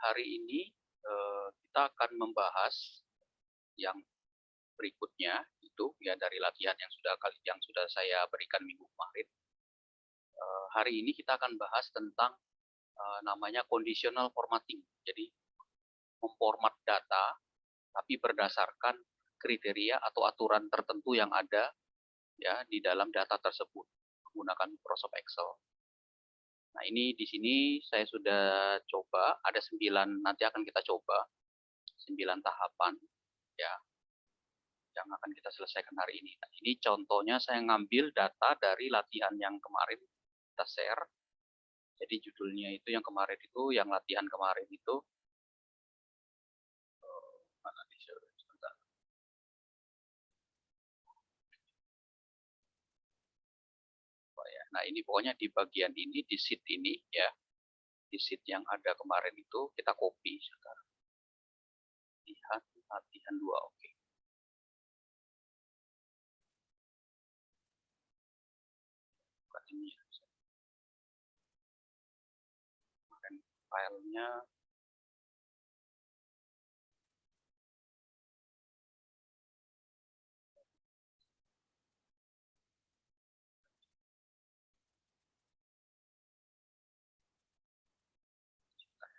hari ini kita akan membahas yang berikutnya itu ya dari latihan yang sudah saya berikan minggu kemarin. Hari ini kita akan bahas tentang namanya conditional formatting. Jadi memformat data tapi berdasarkan kriteria atau aturan tertentu yang ada ya di dalam data tersebut menggunakan Microsoft Excel. Nah, ini di sini saya sudah coba ada 9, nanti akan kita coba 9 tahapan ya yang akan kita selesaikan hari ini. Nah, ini contohnya saya ngambil data dari latihan yang kemarin kita share. Jadi judulnya itu yang kemarin itu, yang latihan kemarin itu mana di share? Sebentar. Oh, ya. Nah, ini pokoknya di bagian ini, di sheet ini ya, di sheet yang ada kemarin itu kita copy sekarang. Lihat latihan 2, oke. Bukan ini ya. Kemarin filenya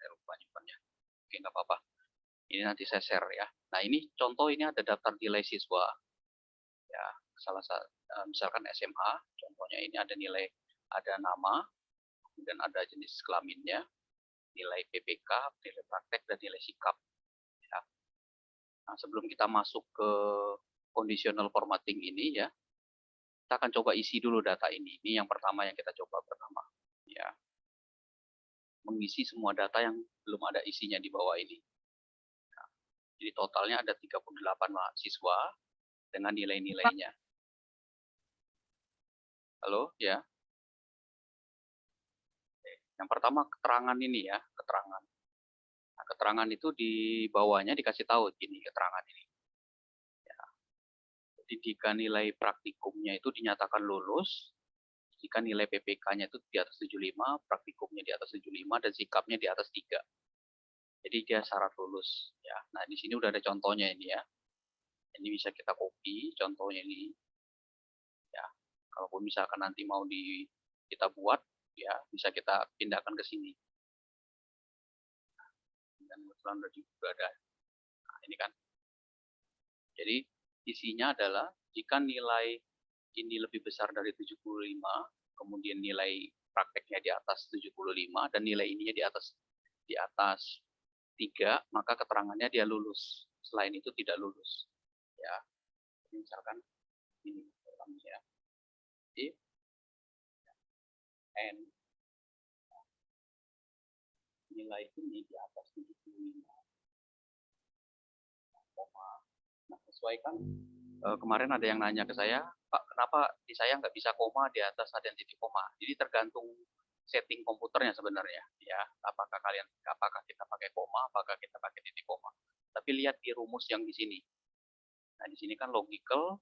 saya lupa nyimpannya. Oke, nggak apa-apa. Ini nanti saya share ya. Nah, ini contoh, ini ada daftar nilai siswa. Ya, misalkan SMA, contohnya ini ada nilai, ada nama, kemudian ada jenis kelaminnya, nilai PPK, nilai praktek, dan nilai sikap. Ya. Nah, sebelum kita masuk ke conditional formatting ini ya, kita akan coba isi dulu data ini. Ini yang pertama yang kita coba pertama. Ya. Mengisi semua data yang belum ada isinya di bawah ini. Nah, jadi totalnya ada 38 mahasiswa dengan nilai-nilainya. Halo, ya. Yang pertama keterangan ini ya, keterangan. Nah, keterangan itu di bawahnya dikasih tahu gini keterangan ini. Ya. Jadi jika nilai praktikumnya itu dinyatakan lulus, jika nilai PPK-nya itu di atas 75, praktikumnya di atas 75, dan sikapnya di atas 3. Jadi dia syarat lulus. Ya. Nah, di sini udah ada contohnya ini ya. Ini bisa kita copy contohnya ini. Ya. Kalaupun misalkan nanti mau kita buat, ya bisa kita pindahkan ke sini. Dan kebetulan juga ada. Nah, ini kan. Jadi isinya adalah jika nilai ini lebih besar dari 75, kemudian nilai prakteknya di atas 75 dan nilai ininya di atas 3, maka keterangannya dia lulus. Selain itu tidak lulus. Ya. Misalkan ini ya. If n nilai ini di atas 75, nah sesuaikan kemarin ada yang nanya ke saya, Pak, kenapa di saya nggak bisa koma di atas ada titik koma? Jadi tergantung setting komputernya sebenarnya, ya. Apakah kita pakai koma, apakah kita pakai titik koma? Tapi lihat di rumus yang di sini. Nah, di sini kan logical,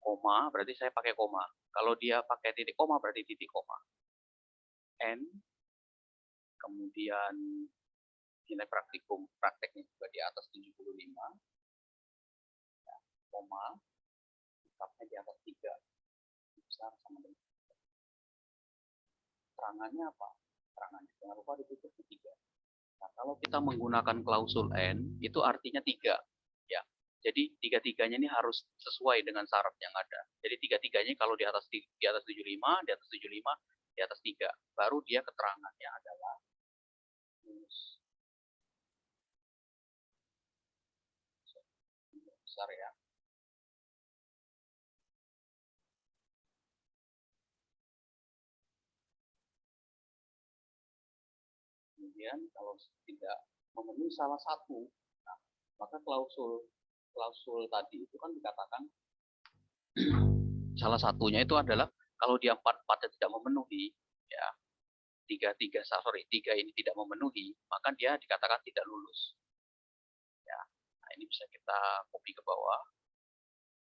koma, berarti saya pakai koma. Kalau dia pakai titik koma, berarti titik koma. N, kemudian nilai prakteknya juga di atas 75, ya, koma, sikapnya di atas 3, besar sama dengan keterangannya apa? Keterangannya jangan lupa ditutup di 3. Nah, kalau kita menggunakan klausul N, itu artinya 3. Ya. Jadi tiga-tiganya ini harus sesuai dengan syarat yang ada. Jadi tiga-tiganya kalau di atas 75, di atas 75, di atas 3, baru dia keterangannya adalah besar ya. Kemudian kalau tidak memenuhi salah satu, nah, maka klausul tadi itu kan dikatakan salah satunya itu adalah kalau dia 4-4 tidak memenuhi, ya, 3 ini tidak memenuhi, maka dia dikatakan tidak lulus. Ya, nah ini bisa kita copy ke bawah.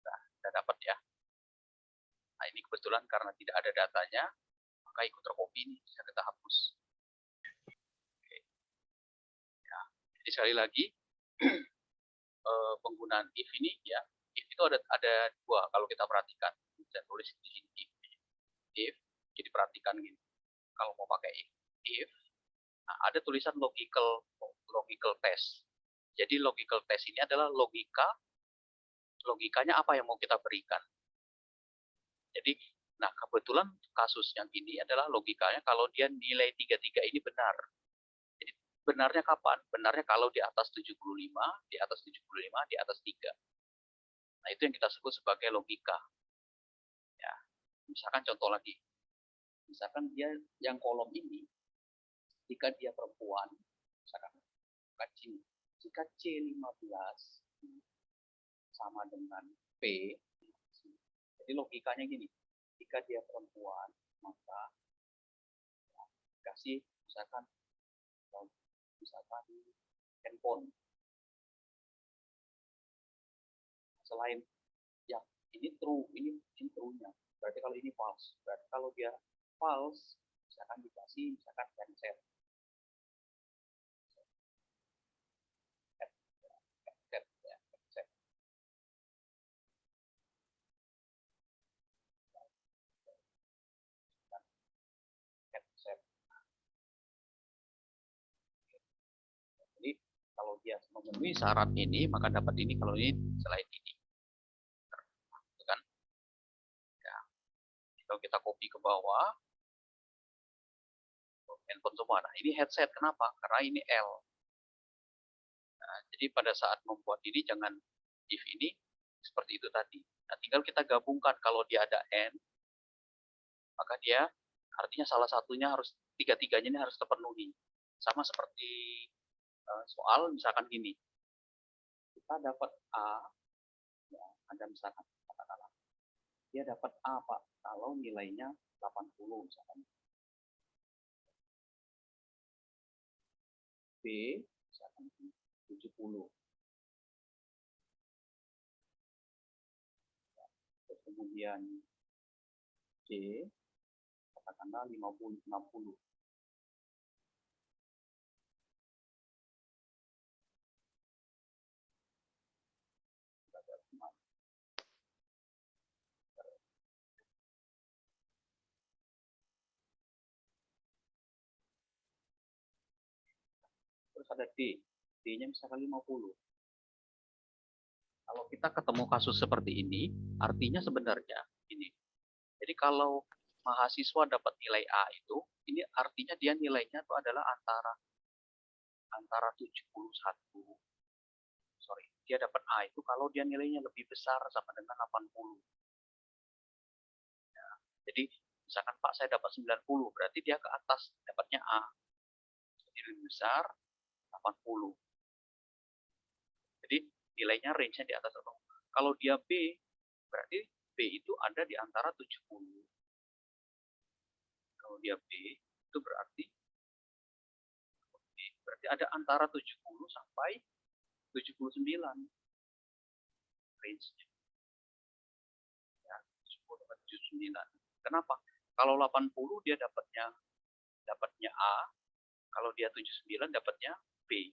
Nah, kita dapat ya. Nah, ini kebetulan karena tidak ada datanya, maka ikut tercopy ini bisa kita hapus. Oke. Ya. sekali lagi penggunaan if ini ya, if itu ada dua kalau kita perhatikan. Saya tulis di sini if, jadi perhatikan gini. Kalau mau pakai if, nah ada tulisan logical test. Jadi logical test ini adalah logikanya apa yang mau kita berikan. Jadi, nah kebetulan kasus yang ini adalah logikanya kalau dia nilai 33 ini benar. Jadi benarnya kapan? Benarnya kalau di atas 75, di atas 75, di atas 3. Nah itu yang kita sebut sebagai logika. Ya, misalkan contoh lagi. Misalkan dia yang kolom ini, jika dia perempuan, misalkan jika C15 sama dengan P, jadi logikanya gini, jika dia perempuan, maka ya, kasih misalkan handphone. Selain yang ini true, ini true-nya. Berarti kalau ini false. Berarti kalau dia false, misalkan dikasih misalkan handset. Jadi kalau dia memenuhi syarat ini, maka dapat ini. Kalau ini selain ini, gitu kan? Ya. Kalau kita copy ke bawah, handphone semua. Nah, ini headset. Kenapa? Karena ini L. Nah, jadi pada saat membuat ini jangan if ini seperti itu tadi. Nah, tinggal kita gabungkan. Kalau dia ada N, maka dia artinya salah satunya harus, tiga-tiganya ini harus terpenuhi. Sama seperti soal misalkan gini. Kita dapat A, ya, ada misalkan katakanlah dia dapat A Pak kalau nilainya 80 misalkan. B misalkan 70. Kemudian C katakanlah 60. Terus ada D, D-nya misalkan 50. Kalau kita ketemu kasus seperti ini, artinya sebenarnya ini. Jadi kalau mahasiswa dapat nilai A itu, ini artinya dia nilainya itu adalah antara 71. Sorry, dia dapat A itu kalau dia nilainya lebih besar sama dengan 80. Ya, jadi misalkan Pak saya dapat 90, berarti dia ke atas dapatnya A. Jadi lebih besar 80. Jadi nilainya range-nya di atas 80. Kalau dia B, berarti B itu ada di antara 70. Kalau dia B, itu berarti ada antara 70 sampai 79 range-nya. Ya, 70 sampai 79. Kenapa? Kalau 80 dia dapatnya A, kalau dia 79 dapatnya B.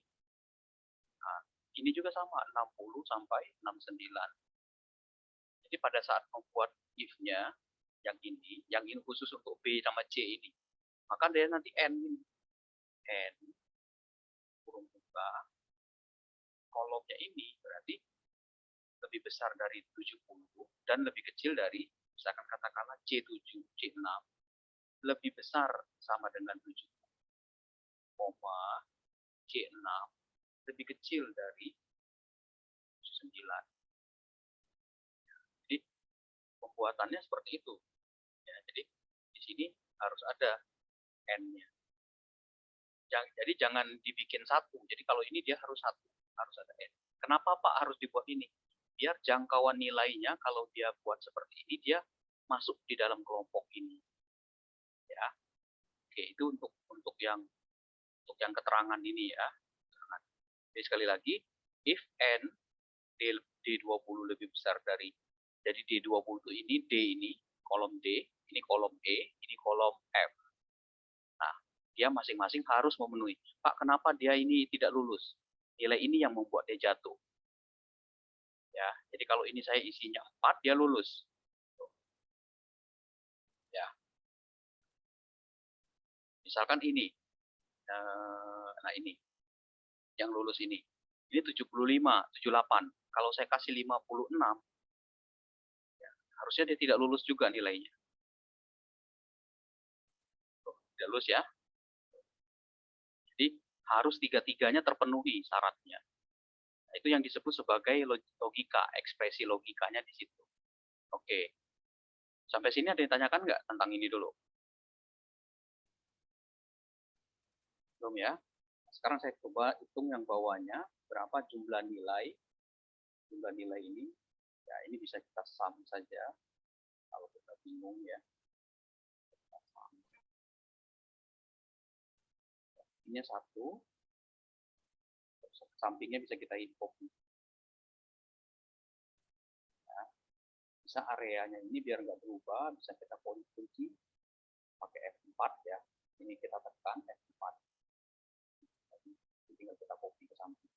Nah, ini juga sama 60 sampai 69. Jadi pada saat membuat if-nya yang ini khusus untuk B sama C ini, maka dia nanti N ini. N kurung buka kolomnya ini berarti lebih besar dari 70 dan lebih kecil dari misalkan katakanlah C7, C6 lebih besar sama dengan 70, C6 lebih kecil dari 9. Jadi pembuatannya seperti itu. Ya, jadi di sini harus ada N-nya. Jadi jangan dibikin satu. Jadi kalau ini dia harus satu, harus ada N. Kenapa Pak harus dibuat ini? Biar jangkauan nilainya kalau dia buat seperti ini dia masuk di dalam kelompok ini. Ya. Oke, itu untuk yang keterangan ini ya. Jadi sekali lagi, if N D20 lebih besar dari, jadi D20 itu ini D ini kolom D, ini kolom E, ini kolom F. Nah, dia masing-masing harus memenuhi. Pak, kenapa dia ini tidak lulus? nilai ini yang membuat dia jatuh. Ya, jadi kalau ini saya isinya 4, dia lulus. Ya, misalkan ini, nah ini, yang lulus ini 75, 78. Kalau saya kasih 56, ya, harusnya dia tidak lulus juga nilainya. Tidak lulus ya. Jadi harus tiga-tiganya terpenuhi syaratnya. Nah, itu yang disebut sebagai logika, ekspresi logikanya di situ. Oke. Sampai sini ada yang tanyakan nggak tentang ini dulu? Belum ya? Sekarang saya coba hitung yang bawahnya, berapa jumlah nilai ini. Ya, ini bisa kita sum saja, kalau kita bingung ya. Ini 1, sampingnya bisa kita copy. Ya. Bisa areanya ini biar nggak berubah, bisa kita kunci pakai F4 ya. Ini kita tekan F4. Tinggal kita copy ke samping.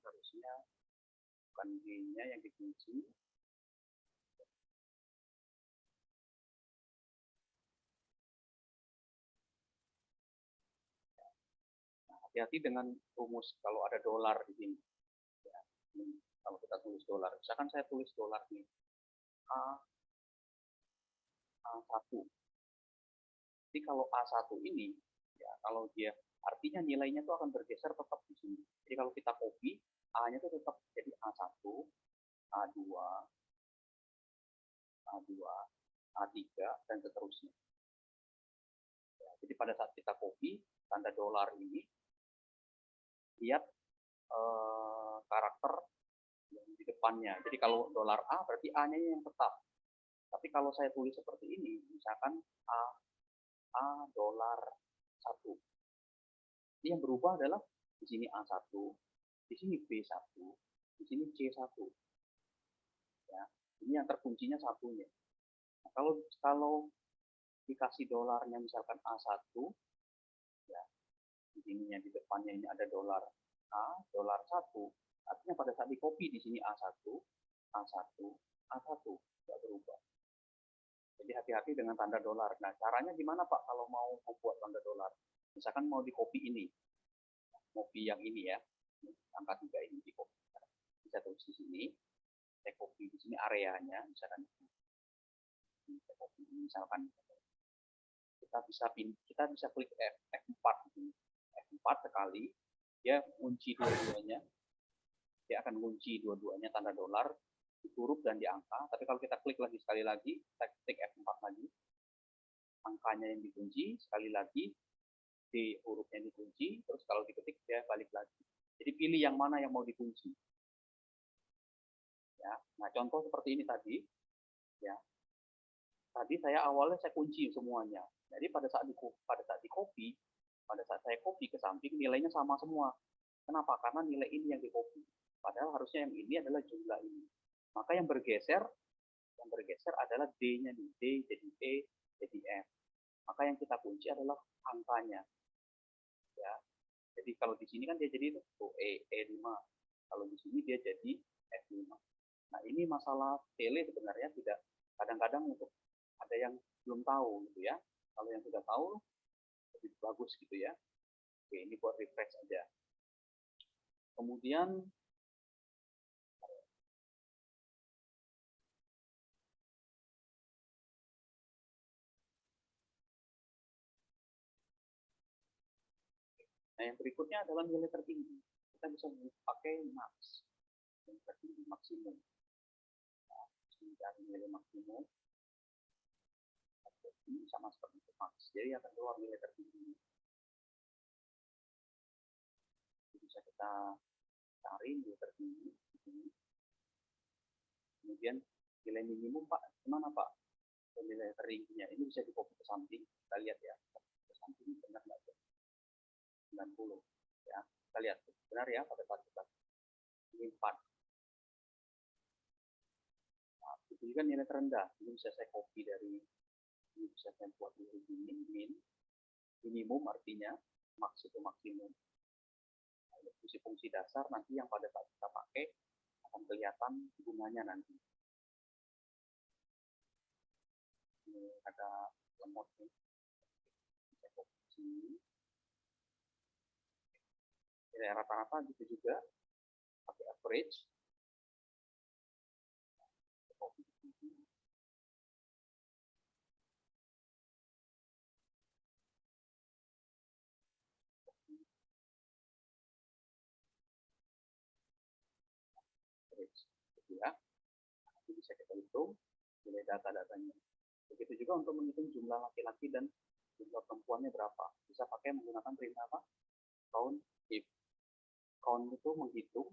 Harusnya bukan G-nya yang dikunci. Nah, hati-hati dengan rumus kalau ada dolar di sini. Ya, kalau kita tulis dolar, misalkan saya tulis dolar nih, A1. Jadi kalau A1 ini, ya kalau dia artinya nilainya itu akan bergeser tetap di sini. Jadi kalau kita copy, A-nya itu tetap jadi A1, A2, A2, A3, dan seterusnya. Ya, jadi pada saat kita copy, tanda dolar ini, lihat karakter yang di depannya. Jadi kalau dolar A, berarti A-nya yang tetap. Tapi kalau saya tulis seperti ini, misalkan A dolar 1. Ini yang berubah adalah di sini A1, di sini B1, di sini C1. Ya, ini yang terkuncinya satunya. Nah, kalau dikasih dolarnya misalkan A1, ya, di sininya di depannya ini ada dolar A, dolar 1, artinya pada saat di copy di sini A1, A1, A1, tidak berubah. Jadi hati-hati dengan tanda dolar. Nah, caranya gimana Pak kalau mau membuat tanda dolar? Misalkan mau di copy ini, copy yang ini ya, angka 3 ini di copy. Bisa tulis di sini, saya copy di sini areanya, misalkan saya copy misalkan kita bisa klik F4 F4 sekali, dia kunci dua-duanya, dia akan kunci dua-duanya tanda dolar di huruf dan di angka. Tapi kalau kita klik lagi sekali lagi, kita klik F4 lagi, angkanya yang dikunci, sekali lagi di hurufnya dikunci, terus kalau diketik dia balik lagi. Jadi pilih yang mana yang mau dikunci. Ya, nah contoh seperti ini tadi, ya. Tadi saya awalnya saya kunci semuanya. Jadi pada saat di copy, pada saat saya copy ke samping nilainya sama semua. Kenapa? Karena nilai ini yang di copy. Padahal harusnya yang ini adalah jumlah ini. Maka yang bergeser adalah D-nya nih. D jadi E jadi F. Maka yang kita kunci adalah angkanya. Ya. Jadi kalau di sini kan dia jadi itu E5. Kalau di sini dia jadi F5. Nah, ini masalah tele sebenarnya tidak kadang-kadang untuk ada yang belum tahu gitu ya. Kalau yang sudah tahu lebih bagus gitu ya. Oke, ini buat refresh aja. Kemudian nah yang berikutnya adalah nilai tertinggi. Kita bisa pakai max, nilai tertinggi maksimum. Nah, dari nilai maksimum ini sama seperti itu max. Jadi akan keluar nilai tertinggi. Bisa kita cari nilai tertinggi di sini. Kemudian nilai minimum Pak, gimana Pak? Nilai tertingginya ini bisa di copy ke samping. Kita lihat ya, ke samping benar nggak? 90. Ya, kita lihat benar ya pada saat kita ini 4. Nah, itu juga nilai terendah. Ini bisa saya copy dari ini, bisa saya buat di min. Minimum artinya max itu maksimum. Nah, fungsi-fungsi dasar nanti yang pada saat kita pakai akan kelihatan gunanya nanti. Ini ada lemot nih. Saya copy. Nilai rata-rata gitu juga. Pakai average. Copy. Gitu ya. Nanti bisa kita hitung nilai data-datanya. Begitu juga untuk menghitung jumlah laki-laki dan jumlah perempuannya berapa. Bisa pakai menggunakan perintah apa? Count if. Count itu menghitung,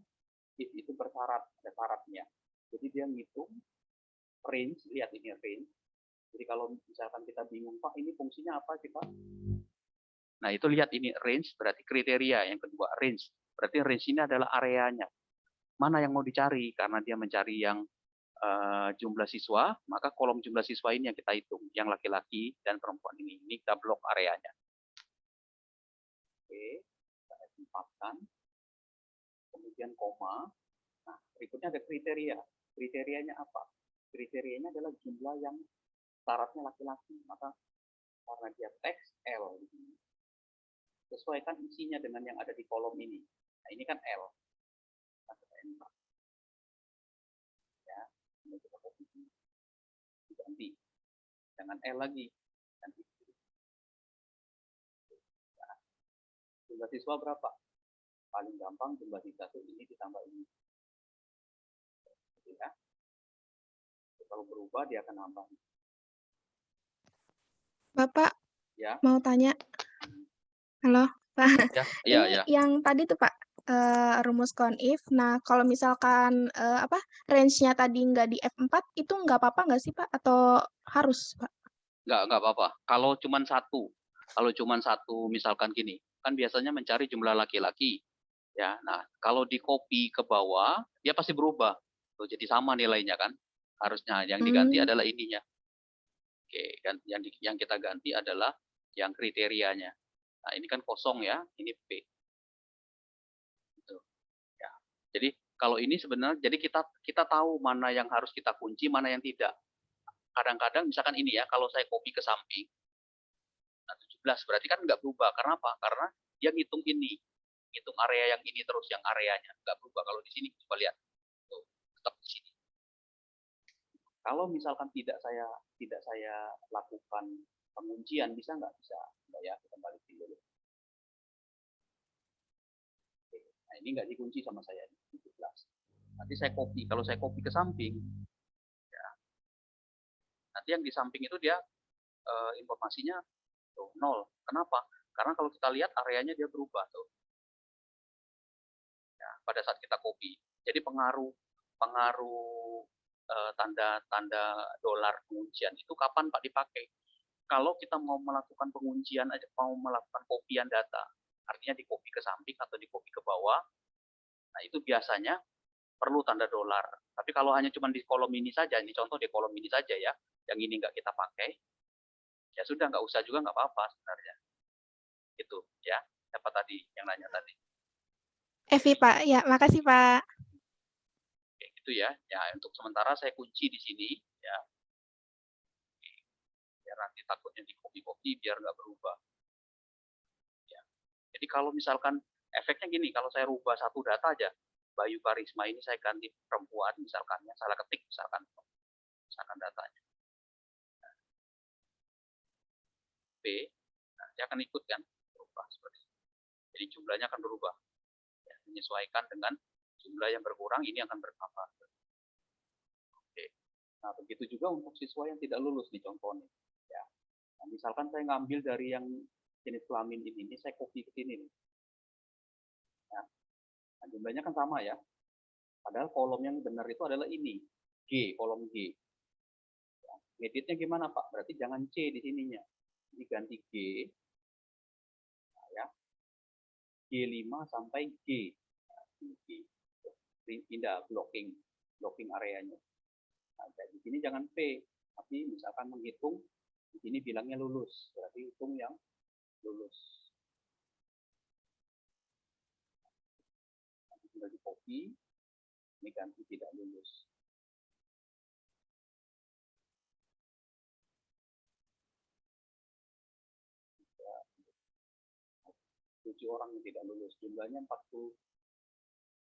if itu bersyarat, ada syaratnya. Jadi dia menghitung range, lihat ini range. Jadi kalau misalkan kita bingung, Pak ini fungsinya apa kita? Nah itu lihat ini range, berarti kriteria. Yang kedua range, berarti range ini adalah areanya. Mana yang mau dicari? Karena dia mencari yang jumlah siswa, maka kolom jumlah siswa ini yang kita hitung, yang laki-laki dan perempuan ini kita blok areanya. Oke, kita tempatkan, kemudian koma. Nah, berikutnya ada kriteria. Kriterianya apa? Kriterianya adalah jumlah yang syaratnya laki-laki, maka karena dia teks L, sesuaikan isinya dengan yang ada di kolom ini. Nah, ini kan L. Ya, ini kita copy, ganti. Jangan L lagi. Ganti. Nah, jumlah siswa berapa? Paling gampang jumlah siswa itu ini ditambah ini. Ya. Kalau berubah dia akan nambah. Bapak Ya. mau tanya. Halo, Pak. Ya, Ini ya. yang tadi tuh Pak, rumus count if. Nah, kalau misalkan range-nya tadi nggak di F4 itu nggak apa-apa nggak sih Pak? Atau harus Pak? Nggak apa-apa. Kalau cuma satu, misalkan gini, kan biasanya mencari jumlah laki-laki. Ya, nah kalau di copy ke bawah, dia pasti berubah. Tuh, jadi sama nilainya kan. Harusnya yang diganti adalah ininya. Oke, yang kita ganti adalah yang kriterianya. Nah, ini kan kosong ya, ini B. Gitu. Ya. Jadi kalau ini sebenarnya, jadi kita tahu mana yang harus kita kunci, mana yang tidak. Kadang-kadang misalkan ini ya, kalau saya copy ke samping, nah 17 berarti kan nggak berubah. Karena apa? Karena dia ngitung ini, ngitung area yang ini terus yang areanya nggak berubah. Kalau di sini coba lihat, tuh, tetap di sini. Kalau misalkan tidak saya lakukan penguncian, bisa nggak? Bisa. Nggak ya, kita balikin dulu. Oke. Nah ini nggak dikunci sama saya, 17. Nanti saya copy. Kalau saya copy ke samping, ya, nanti yang di samping itu dia informasinya tuh, 0. Kenapa? Karena kalau kita lihat areanya dia berubah tuh. Ya, pada saat kita copy. Jadi pengaruh tanda-tanda dolar penguncian itu kapan Pak dipakai? Kalau kita mau melakukan penguncian aja, mau melakukan kopian data, artinya di copy ke samping atau di copy ke bawah, nah itu biasanya perlu tanda dolar. Tapi kalau hanya cuma di kolom ini saja, ini contoh di kolom ini saja ya, yang ini nggak kita pakai, ya sudah nggak usah juga nggak apa-apa sebenarnya. Itu ya, siapa tadi yang nanya tadi? Evi Pak, ya makasih Pak. Kayak gitu ya. Ya untuk sementara saya kunci di sini ya. Biar nanti takutnya di copy-copy biar nggak berubah. Ya. Jadi kalau misalkan efeknya gini, kalau saya rubah satu data aja, Bayu Karisma ini saya ganti perempuan misalkan, ya, salah ketik misalkan datanya. B, nah, dia akan ikut kan berubah seperti itu. Jadi jumlahnya akan berubah. Ya, menyesuaikan dengan jumlah yang berkurang ini akan bertambah. Oke. Nah, begitu juga untuk siswa yang tidak lulus nih contohnya. Ya. Nah, misalkan saya ngambil dari yang jenis kelamin ini saya copy ke sini nih. Ya. Nah, jumlahnya kan sama ya. Padahal kolom yang benar itu adalah ini. G, kolom G. Ya. Ngeditnya gimana Pak? Berarti jangan C di sininya. Ini ganti G. Nah, ya. G5 sampai G. Pindah blocking areanya. Nah, di sini jangan P, tapi misalkan menghitung, di sini bilangnya lulus, berarti hitung yang lulus. Nanti tinggal di copy, ini ganti tidak lulus. Tujuh orang yang tidak lulus, jumlahnya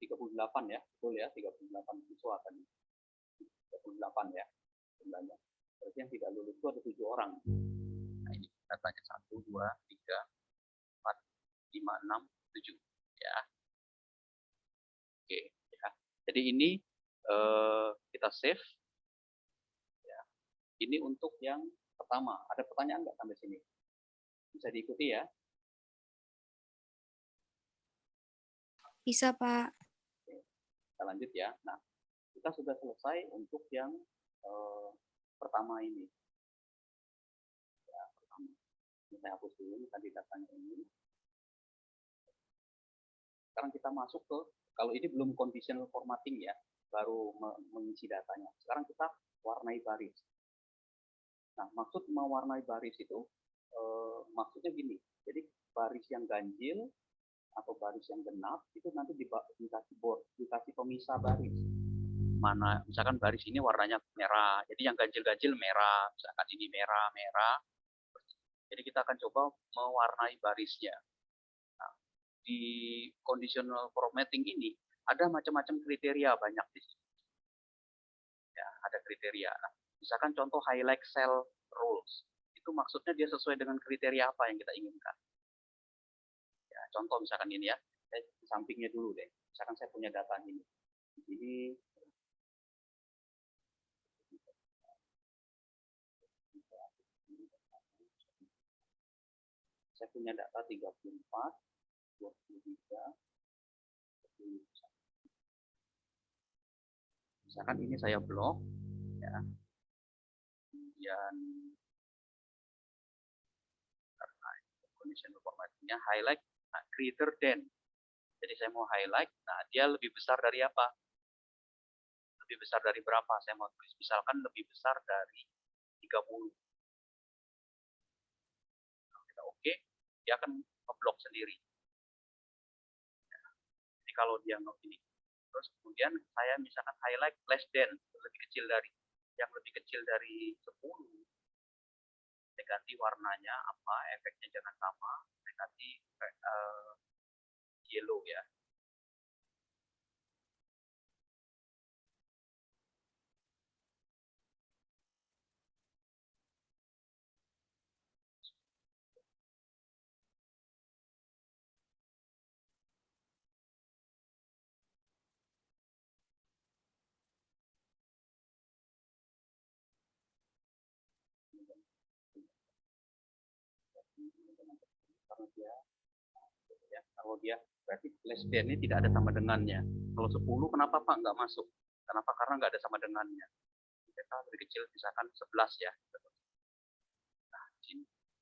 38 ya, betul ya, 38 siswa tadi. 38 ya jumlahnya. Berarti yang tidak lulus itu ada 7 orang. Nah ini datanya 1, 2, 3, 4, 5, 6, 7 ya. Oke ya. Jadi ini kita save ya. Ini untuk yang pertama. Ada pertanyaan nggak sampai sini? Bisa diikuti ya. Bisa, Pak. Oke. Kita lanjut ya. Nah, kita sudah selesai untuk yang pertama ini. Ya, pertama. Ini saya hapus dulu tadi datanya ini. Sekarang kita masuk ke, kalau ini belum conditional formatting ya, baru mengisi datanya. Sekarang kita warnai baris. Nah, maksud mewarnai baris itu, maksudnya gini, jadi baris yang ganjil atau baris yang genap itu nanti dikasih board, dikasih pemisah baris. Mana, misalkan baris ini warnanya merah, jadi yang ganjil-ganjil merah, misalkan ini merah. Jadi kita akan coba mewarnai barisnya. Nah, di conditional formatting ini ada macam-macam kriteria banyak di sini. Ya, ada kriteria. Nah, misalkan contoh highlight cell rules, itu maksudnya dia sesuai dengan kriteria apa yang kita inginkan. Ya, contoh misalkan ini ya, saya di sampingnya dulu deh. Misalkan saya punya data ini. Di sini saya punya data 34, 23, 21. Misalkan ini saya blok, ya. Kemudian condition formattingnya highlight greater than. Jadi saya mau highlight, nah dia lebih besar dari apa? Lebih besar dari berapa? Saya mau tulis misalkan lebih besar dari 30. Kalau kita oke, dia akan ngeblok sendiri. Jadi kalau dia ini, terus kemudian saya misalkan highlight less than, lebih kecil dari, yang lebih kecil dari 10, saya ganti warnanya apa, efeknya jangan sama, saya ganti yellow ya. Kalau dia berarti less than ini tidak ada sama dengannya. Kalau 10 kenapa Pak nggak masuk? Kenapa? Karena nggak ada sama dengannya. Kita lebih kecil misalkan 11 ya. Nah,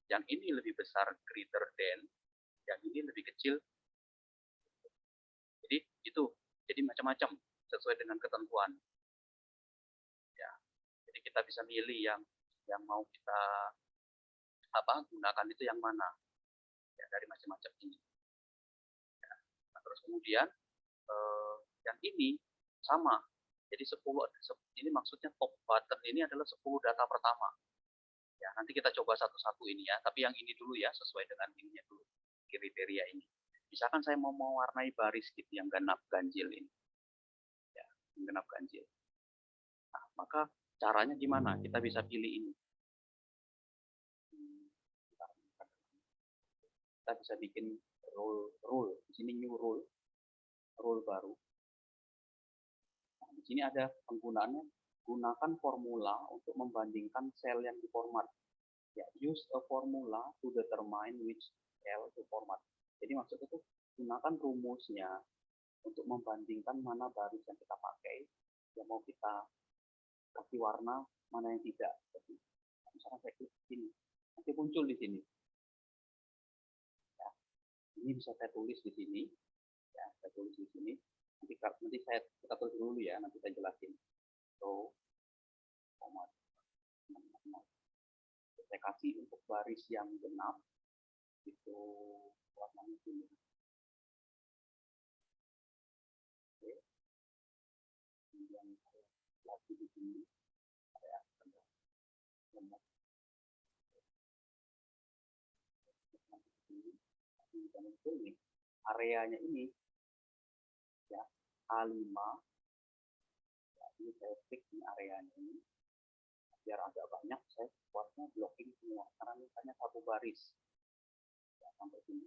yang ini lebih besar greater than, yang ini lebih kecil. Jadi itu, jadi macam-macam sesuai dengan ketentuan. Ya, jadi kita bisa milih yang mau kita gunakan itu yang mana ya, dari macam-macam ini. Ya. Nah, terus kemudian yang ini sama. Jadi 10 ini maksudnya top button ini adalah 10 data pertama. Ya, nanti kita coba satu-satu ini ya, tapi yang ini dulu ya, sesuai dengan ininya dulu, kriteria ini. Misalkan saya mau mewarnai baris gitu yang genap ganjil ini. Ya, yang genap ganjil. Nah, maka caranya gimana? Kita bisa pilih ini. Kita bisa bikin rule. Di sini new rule baru. Nah, di sini ada penggunaannya, gunakan formula untuk membandingkan sel yang diformat. Ya, use a formula to determine which cell to format. Jadi maksudnya itu gunakan rumusnya untuk membandingkan mana baris yang kita pakai, yang mau kita kasih warna, mana yang tidak. Jadi, misalnya saya klik sini, nanti muncul di sini. Ya, ini Ini bisa saya tulis di sini, ya, saya tulis di sini. Nanti kita tulis dulu ya, nanti saya jelasin. So, saya kasih untuk baris yang genap itu warnanya ini. Oke. Kemudian lagi di sini ada genap. Ini areanya ini ya A5 ya, ini saya klik di areanya ini biar agak banyak, saya buatnya blocking semua karena misalnya satu baris ya, sampai sini.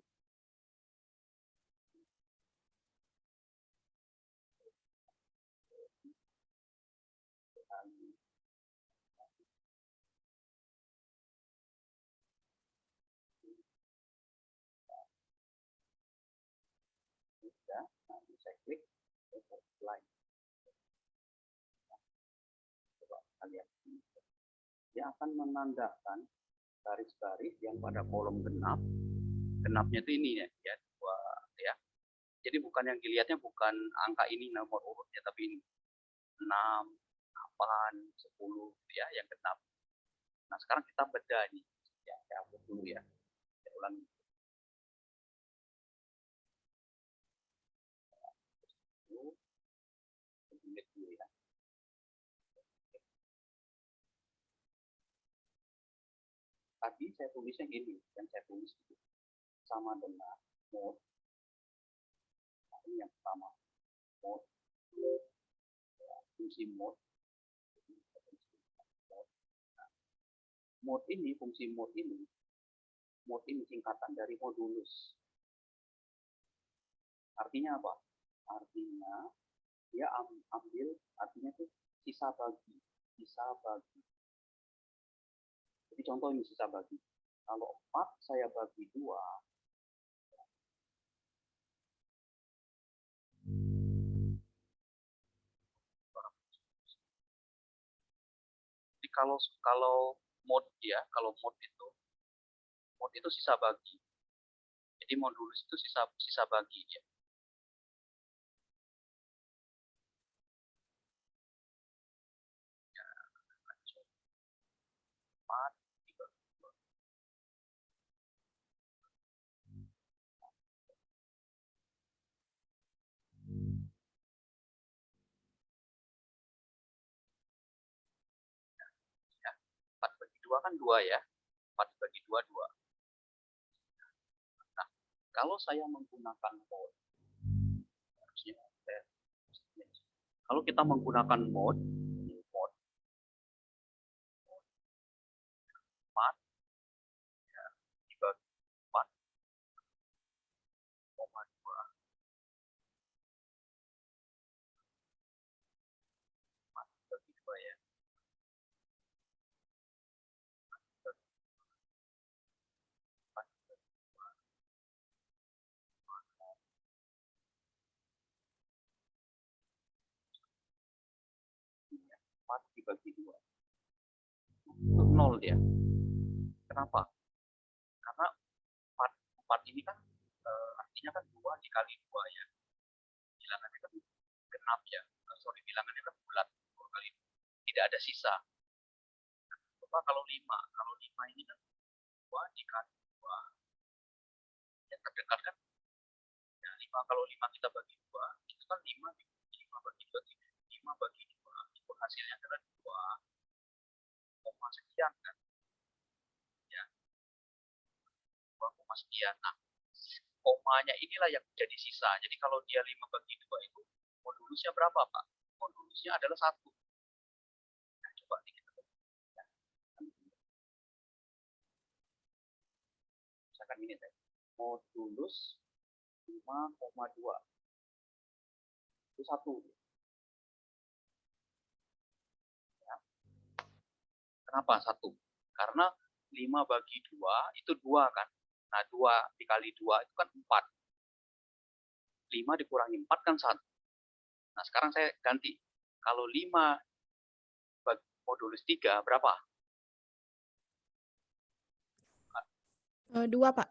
Ya, nanti saya klik line. Coba kita lihat ini. Dia akan menandakan garis-garis yang pada kolom genap. Genapnya itu ini ya, dua ya. Jadi bukan yang dilihatnya bukan angka ini nomor urutnya, tapi ini 6, 8, 10 ya yang genap. Nah sekarang kita beda ini. Ya, saya hapus dulu ya. Saya ulangi. Dulu ya. Tadi saya tulisnya gini, yang saya tulis itu sama dengan mode. Nah, ini yang pertama, mode, fungsi mode. Mode ini, fungsi mode ini singkatan dari modulus. Artinya apa? Artinya dia ambil, artinya itu sisa bagi. Jadi contoh ini sisa bagi. Kalau 4 saya bagi 2, jadi kalau mode ya, kalau mode itu sisa bagi. Jadi modulus itu sisa bagi ya. Ya, 4 bagi 2 kan 2 ya. 4 bagi 2, 2. Nah, kalau saya menggunakan mode, kalau kita menggunakan mode 4 ya, dibagi 4, 2, 4 bagi 2 ya. 4 dibagi 2. Itu 0 dia. Kenapa? Karena 4 ini kan artinya kan 2 dikali 2 ya. Bilangannya kan genap ya. Bilangannya kan bulat. 2 kali 2. Tidak ada sisa. Coba kalau 5. Kalau 5 ini kan 2 dikali 2. Yang terdekat kan ya, 5. Kalau 5 kita bagi 2, itu kan 5 bagi 2, 5 bagi 2. Itu hasilnya adalah 2, sekian kan. Ya. 2, sekian. Nah, komanya inilah yang jadi sisa. Jadi kalau dia 5 bagi 2 itu modulusnya berapa, Pak? Modulusnya adalah 1. Nah, coba kita ya. Misalkan ini deh. Modulus 5,2. Itu 1. Ya. Kenapa 1? Karena 5 bagi 2 itu 2 kan. Nah, 2 dikali 2 itu kan 4. 5 dikurangi 4 kan 1. Nah, sekarang saya ganti. Kalau 5 bagi modulus 3 berapa? 2, Pak.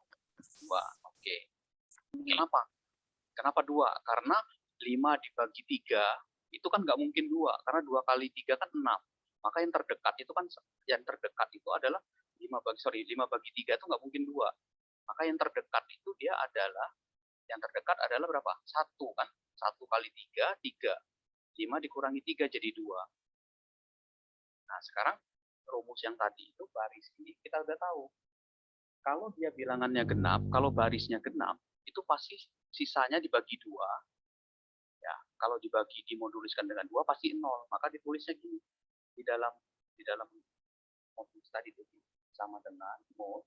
2. Oke. Kenapa? Kenapa 2? Karena 5 dibagi 3 itu kan nggak mungkin 2, karena 2 kali 3 kan 6. Maka yang terdekat itu adalah 5 bagi 3 itu nggak mungkin 2. Maka yang terdekat itu yang terdekat adalah berapa? 1 kan? 1 kali 3, 3. 5 dikurangi 3 jadi 2. Nah, sekarang rumus yang tadi itu baris ini kita udah tahu. Kalau dia bilangannya genap, kalau barisnya genap, itu pasti sisanya dibagi 2. Ya, kalau dimoduliskan dengan 2 pasti 0. Maka ditulisnya gini. Di dalam modulus tadi itu sama dengan mod.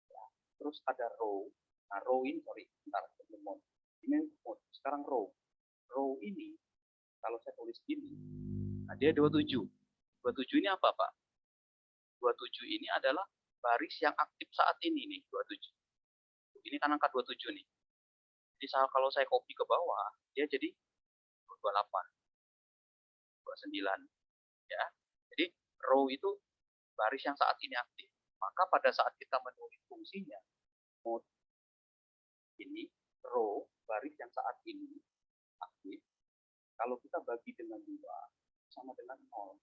Ya, terus ada row. Nah, row ini bentar, mod. Ini mod. Sekarang row. Row ini kalau saya tulis gini, nah dia 27. 27 ini apa, Pak? 27 ini adalah baris yang aktif saat ini nih, 27. Ini kan angka 27 nih. Jadi kalau saya copy ke bawah, dia jadi 28, 29. Ya. Jadi row itu baris yang saat ini aktif. Maka pada saat kita menulis fungsinya, mod ini row baris yang saat ini aktif, kalau kita bagi dengan 2 sama dengan 0.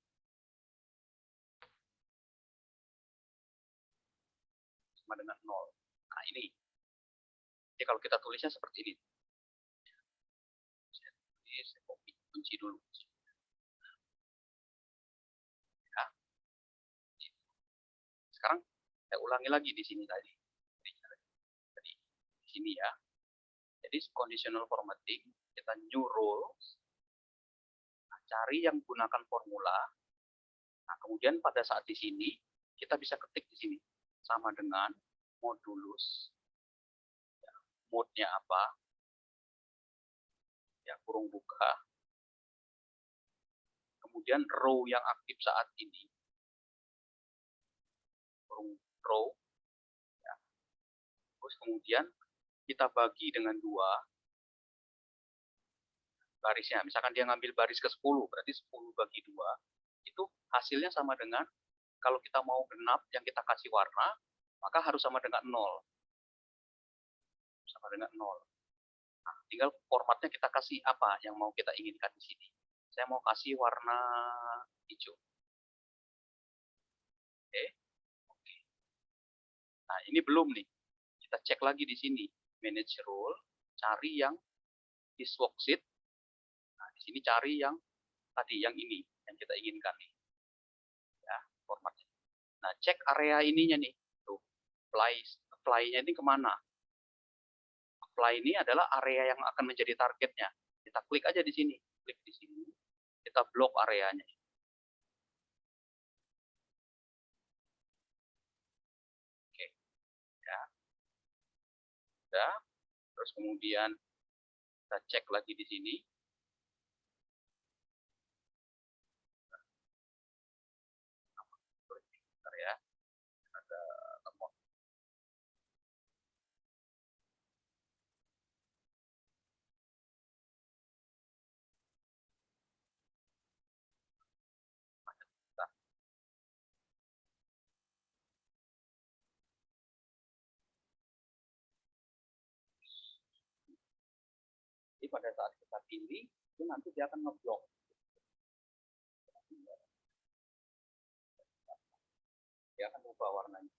Sama dengan 0. Nah, ini. Jadi kalau kita tulisnya seperti ini. Saya copy kunci dulu. Ya. Sekarang saya ulangi lagi di sini tadi. Jadi di sini ya. Jadi conditional formatting, kita new rules, nah, cari yang gunakan formula. Nah, kemudian pada saat di sini kita bisa ketik di sini sama dengan modulus, ya, mode-nya apa, ya kurung buka. Kemudian row yang aktif saat ini, kurung row, ya. Terus kemudian kita bagi dengan 2 barisnya. Misalkan dia ngambil baris ke-10, berarti 10 bagi 2, itu hasilnya sama dengan, kalau kita mau genap yang kita kasih warna, maka harus sama dengan 0. Sama dengan 0. Nah, tinggal formatnya kita kasih apa yang mau kita inginkan di sini. Saya mau kasih warna hijau. Oke. Nah, ini belum nih. Kita cek lagi di sini. Manage rule, cari yang this worksheet. Nah, di sini cari yang tadi, yang ini, yang kita inginkan nih. Ya, formatnya. Nah, cek area ininya nih. Tuh, apply-nya ini kemana? Apply ini adalah area yang akan menjadi targetnya. Kita klik aja di sini. Klik di sini. Kita blok areanya. Oke. Ya. Udah. Terus kemudian kita cek lagi di sini. Bentar ya. Ada lemot. Jadi pada saat kita pilih, itu nanti dia akan ngeblok. Dia akan ubah warnanya.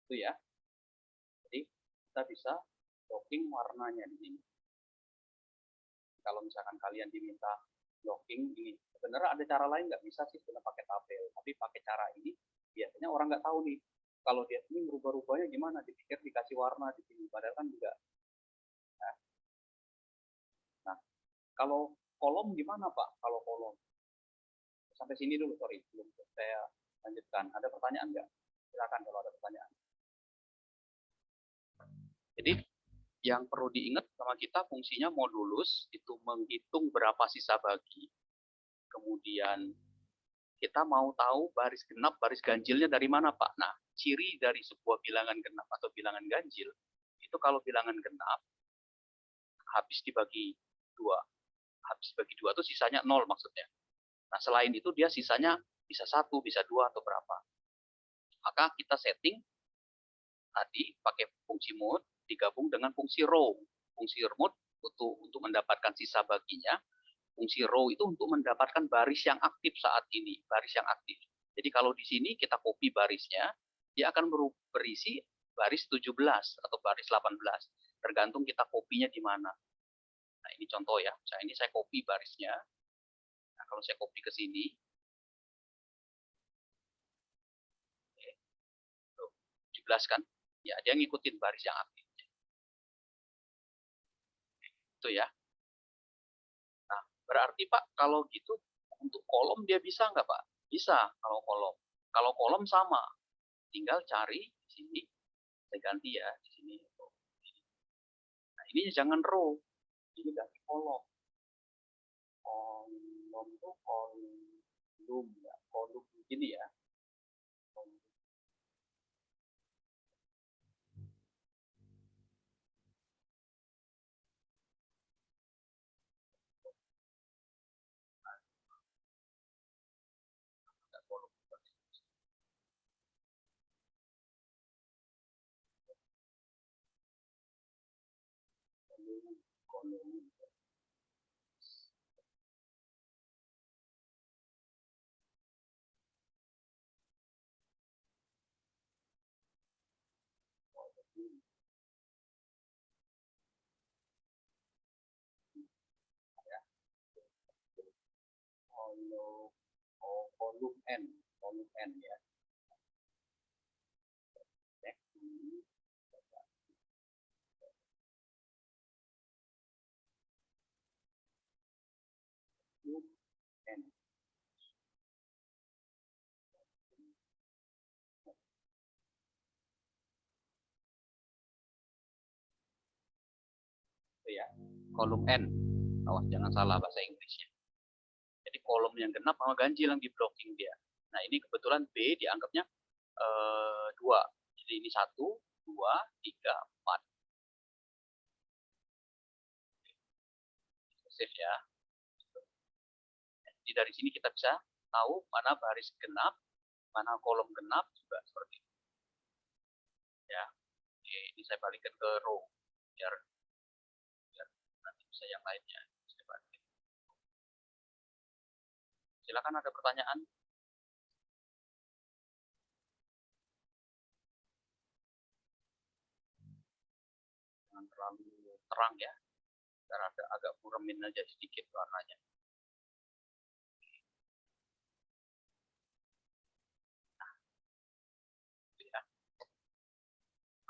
Itu ya. Jadi kita bisa blocking warnanya di sini. Kalau misalkan kalian diminta blocking ini, sebenarnya ada cara lain, nggak bisa sih sebenarnya pakai tabel, tapi pakai cara ini biasanya orang nggak tahu nih. Kalau dia ini merubah-rubahnya gimana, dipikir dikasih warna di sini, padahal kan juga. Nah, kalau kolom gimana Pak? Kalau kolom sampai sini dulu, sorry, belum saya lanjutkan. Ada pertanyaan nggak? Silakan kalau ada pertanyaan. Jadi yang perlu diingat sama kita, fungsinya modulus itu menghitung berapa sisa bagi. Kemudian kita mau tahu baris genap, baris ganjilnya dari mana Pak? Nah, ciri dari sebuah bilangan genap atau bilangan ganjil, itu kalau bilangan genap, habis dibagi 2. Habis dibagi 2 itu sisanya 0 maksudnya. Nah, selain itu dia sisanya bisa 1, bisa 2, atau berapa. Maka kita setting tadi pakai fungsi mode digabung dengan fungsi row. Fungsi mode untuk mendapatkan sisa baginya, fungsi row itu untuk mendapatkan baris yang aktif saat ini, baris yang aktif. Jadi kalau di sini kita copy barisnya, dia akan berisi baris 17 atau baris 18, tergantung kita kopinya di mana. Nah, ini contoh ya. Misalnya ini saya copy barisnya. Nah, kalau saya copy ke sini, 17 kan? Ya, dia ngikutin baris yang aktif. Itu ya. Nah, berarti Pak, kalau gitu untuk kolom dia bisa nggak Pak? Bisa kalau kolom. Kalau kolom sama, tinggal cari di sini. Saya ganti ya di sini. Nah, ini jangan row, ini ganti kolom. Kolom itu kolom ya, kolom begini ya. Kolom. Kolom N ya. N. Itu ya, kolom N. Awas jangan salah bahasa Inggrisnya. Jadi kolom yang genap sama ganjil yang di blocking dia. Nah ini kebetulan B dianggapnya 2. Jadi ini 1, 2, 3, 4. Save ya. Jadi dari sini kita bisa tahu mana baris genap, mana kolom genap juga seperti itu. Ya, oke, ini saya balikkan ke row biar nanti bisa yang lainnya. Saya balikin. Silakan ada pertanyaan. Jangan terlalu terang ya, biar agak muremin aja sedikit warnanya.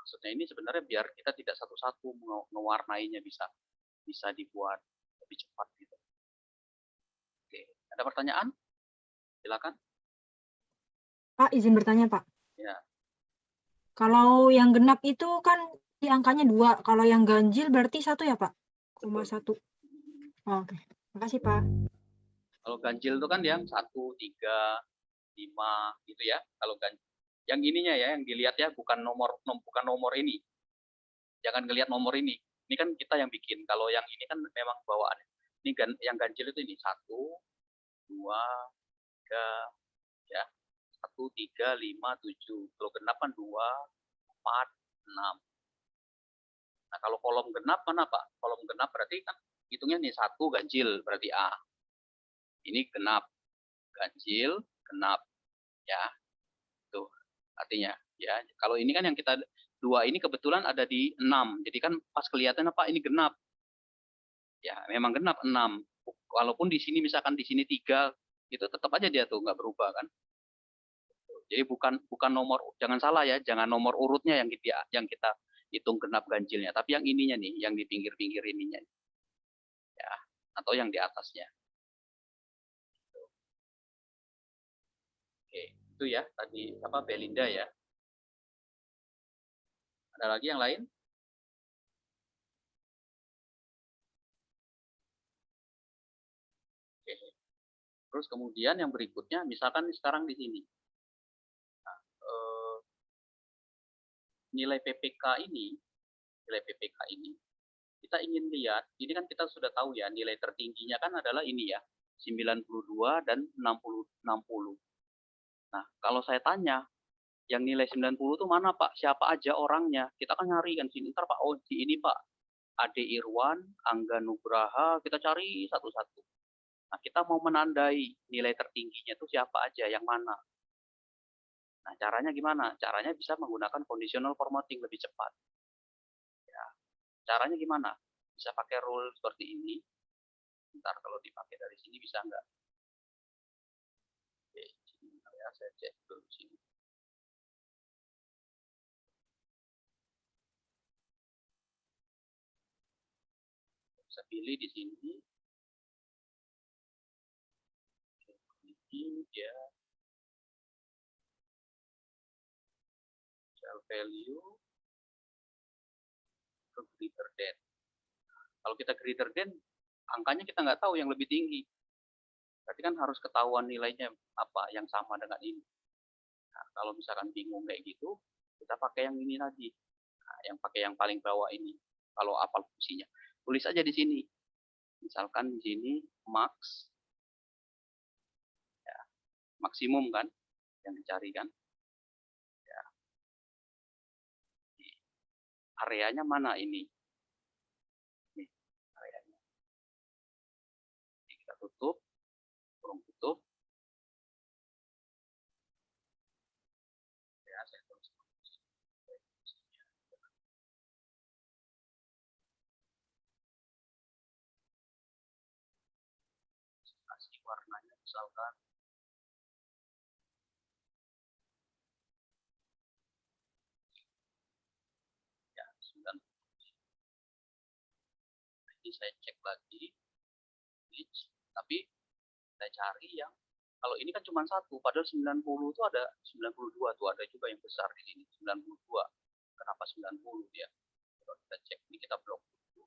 Maksudnya ini sebenarnya biar kita tidak satu-satu mewarnainya, bisa dibuat lebih cepat gitu. Oke, ada pertanyaan? Silakan. Pak, izin bertanya, Pak. Ya. Kalau yang genap itu kan di angkanya 2, kalau yang ganjil berarti 1 ya, Pak? 1. Oh, oke. Makasih, Pak. Kalau ganjil itu kan yang 1, 3, 5 gitu ya. Kalau ganjil. Yang ininya ya, yang dilihat ya, bukan nomor ini. Jangan ngelihat nomor ini. Ini kan kita yang bikin. Kalau yang ini kan memang bawaan. Ini yang ganjil itu ini 1, 2, 3, ya. 1, 3, 5, 7. Kalau genap kan 2, 4, 6. Nah, kalau kolom genap mana Pak? Kolom genap berarti kan hitungnya nih 1 ganjil berarti A. Ini genap. Ganjil, genap. Ya. Tuh artinya ya. Kalau ini kan yang kita 2 ini kebetulan ada di 6. Jadi kan pas kelihatan apa ini genap. Ya, memang genap 6. Walaupun di sini misalkan di sini 3, itu tetap aja dia tuh nggak berubah kan. Jadi bukan nomor, jangan salah ya, jangan nomor urutnya yang kita hitung genap ganjilnya, tapi yang ininya nih, yang di pinggir-pinggir ininya. Ya, atau yang di atasnya. Oke, itu ya tadi apa Belinda ya. Ada lagi yang lain? Oke. Terus kemudian yang berikutnya, misalkan sekarang di sini. Nah, nilai PPK ini, kita ingin lihat, ini kan kita sudah tahu ya, nilai tertingginya kan adalah ini ya, 92 dan 60. Nah, kalau saya tanya, Yang nilai 90 itu mana Pak? Siapa aja orangnya? Kita kan nyari kan sini. Ntar Pak, oh di ini Pak. Ade Irwan, Angga Nugraha, kita cari satu-satu. Nah, kita mau menandai nilai tertingginya itu siapa aja, yang mana. Nah, caranya gimana? Caranya bisa menggunakan conditional formatting lebih cepat. Ya, caranya gimana? Bisa pakai rule seperti ini. Ntar kalau dipakai dari sini bisa nggak? Oke, sini ya, saya cek dulu sini. Bisa pilih di sini. Ini dia shell value ke greater than. Kalau kita greater than, angkanya kita nggak tahu yang lebih tinggi. Berarti kan harus ketahuan nilainya apa yang sama dengan ini. Nah, kalau misalkan bingung kayak gitu, kita pakai yang ini tadi. Nah, yang pakai yang paling bawah ini. Kalau apa fungsinya, tulis aja di sini. Misalkan di sini max, ya, maksimum kan yang dicari kan. Ya. Areanya mana ini? Ini areanya. Jadi kita tutup, kurung tutup. Ya, saya tulis. Kasih warnanya misalkan ya 9. Ini saya cek lagi, tapi saya cari yang kalau ini kan cuma satu, padahal 90 itu ada 92 tuh, ada juga yang besar di sini 92. Kenapa 90 dia? Kalau kita cek ini, kita blok dulu.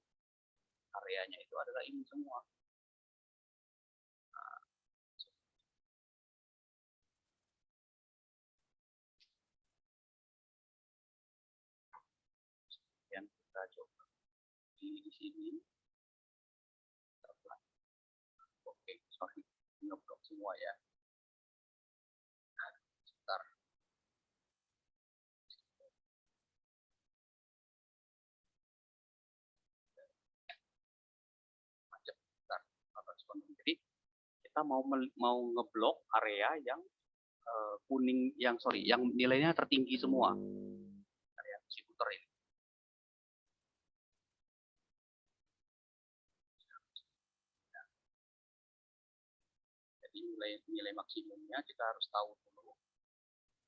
Areanya itu adalah ini semua. Nah, yang kita coba di sini. Oke, sorry, ngeblok semua ya. Nah, sebentar. Jadi kita mau ngeblok area yang kuning, yang nilainya tertinggi semua. Area si puter ini. Jadi nilai maksimumnya kita harus tahu dulu.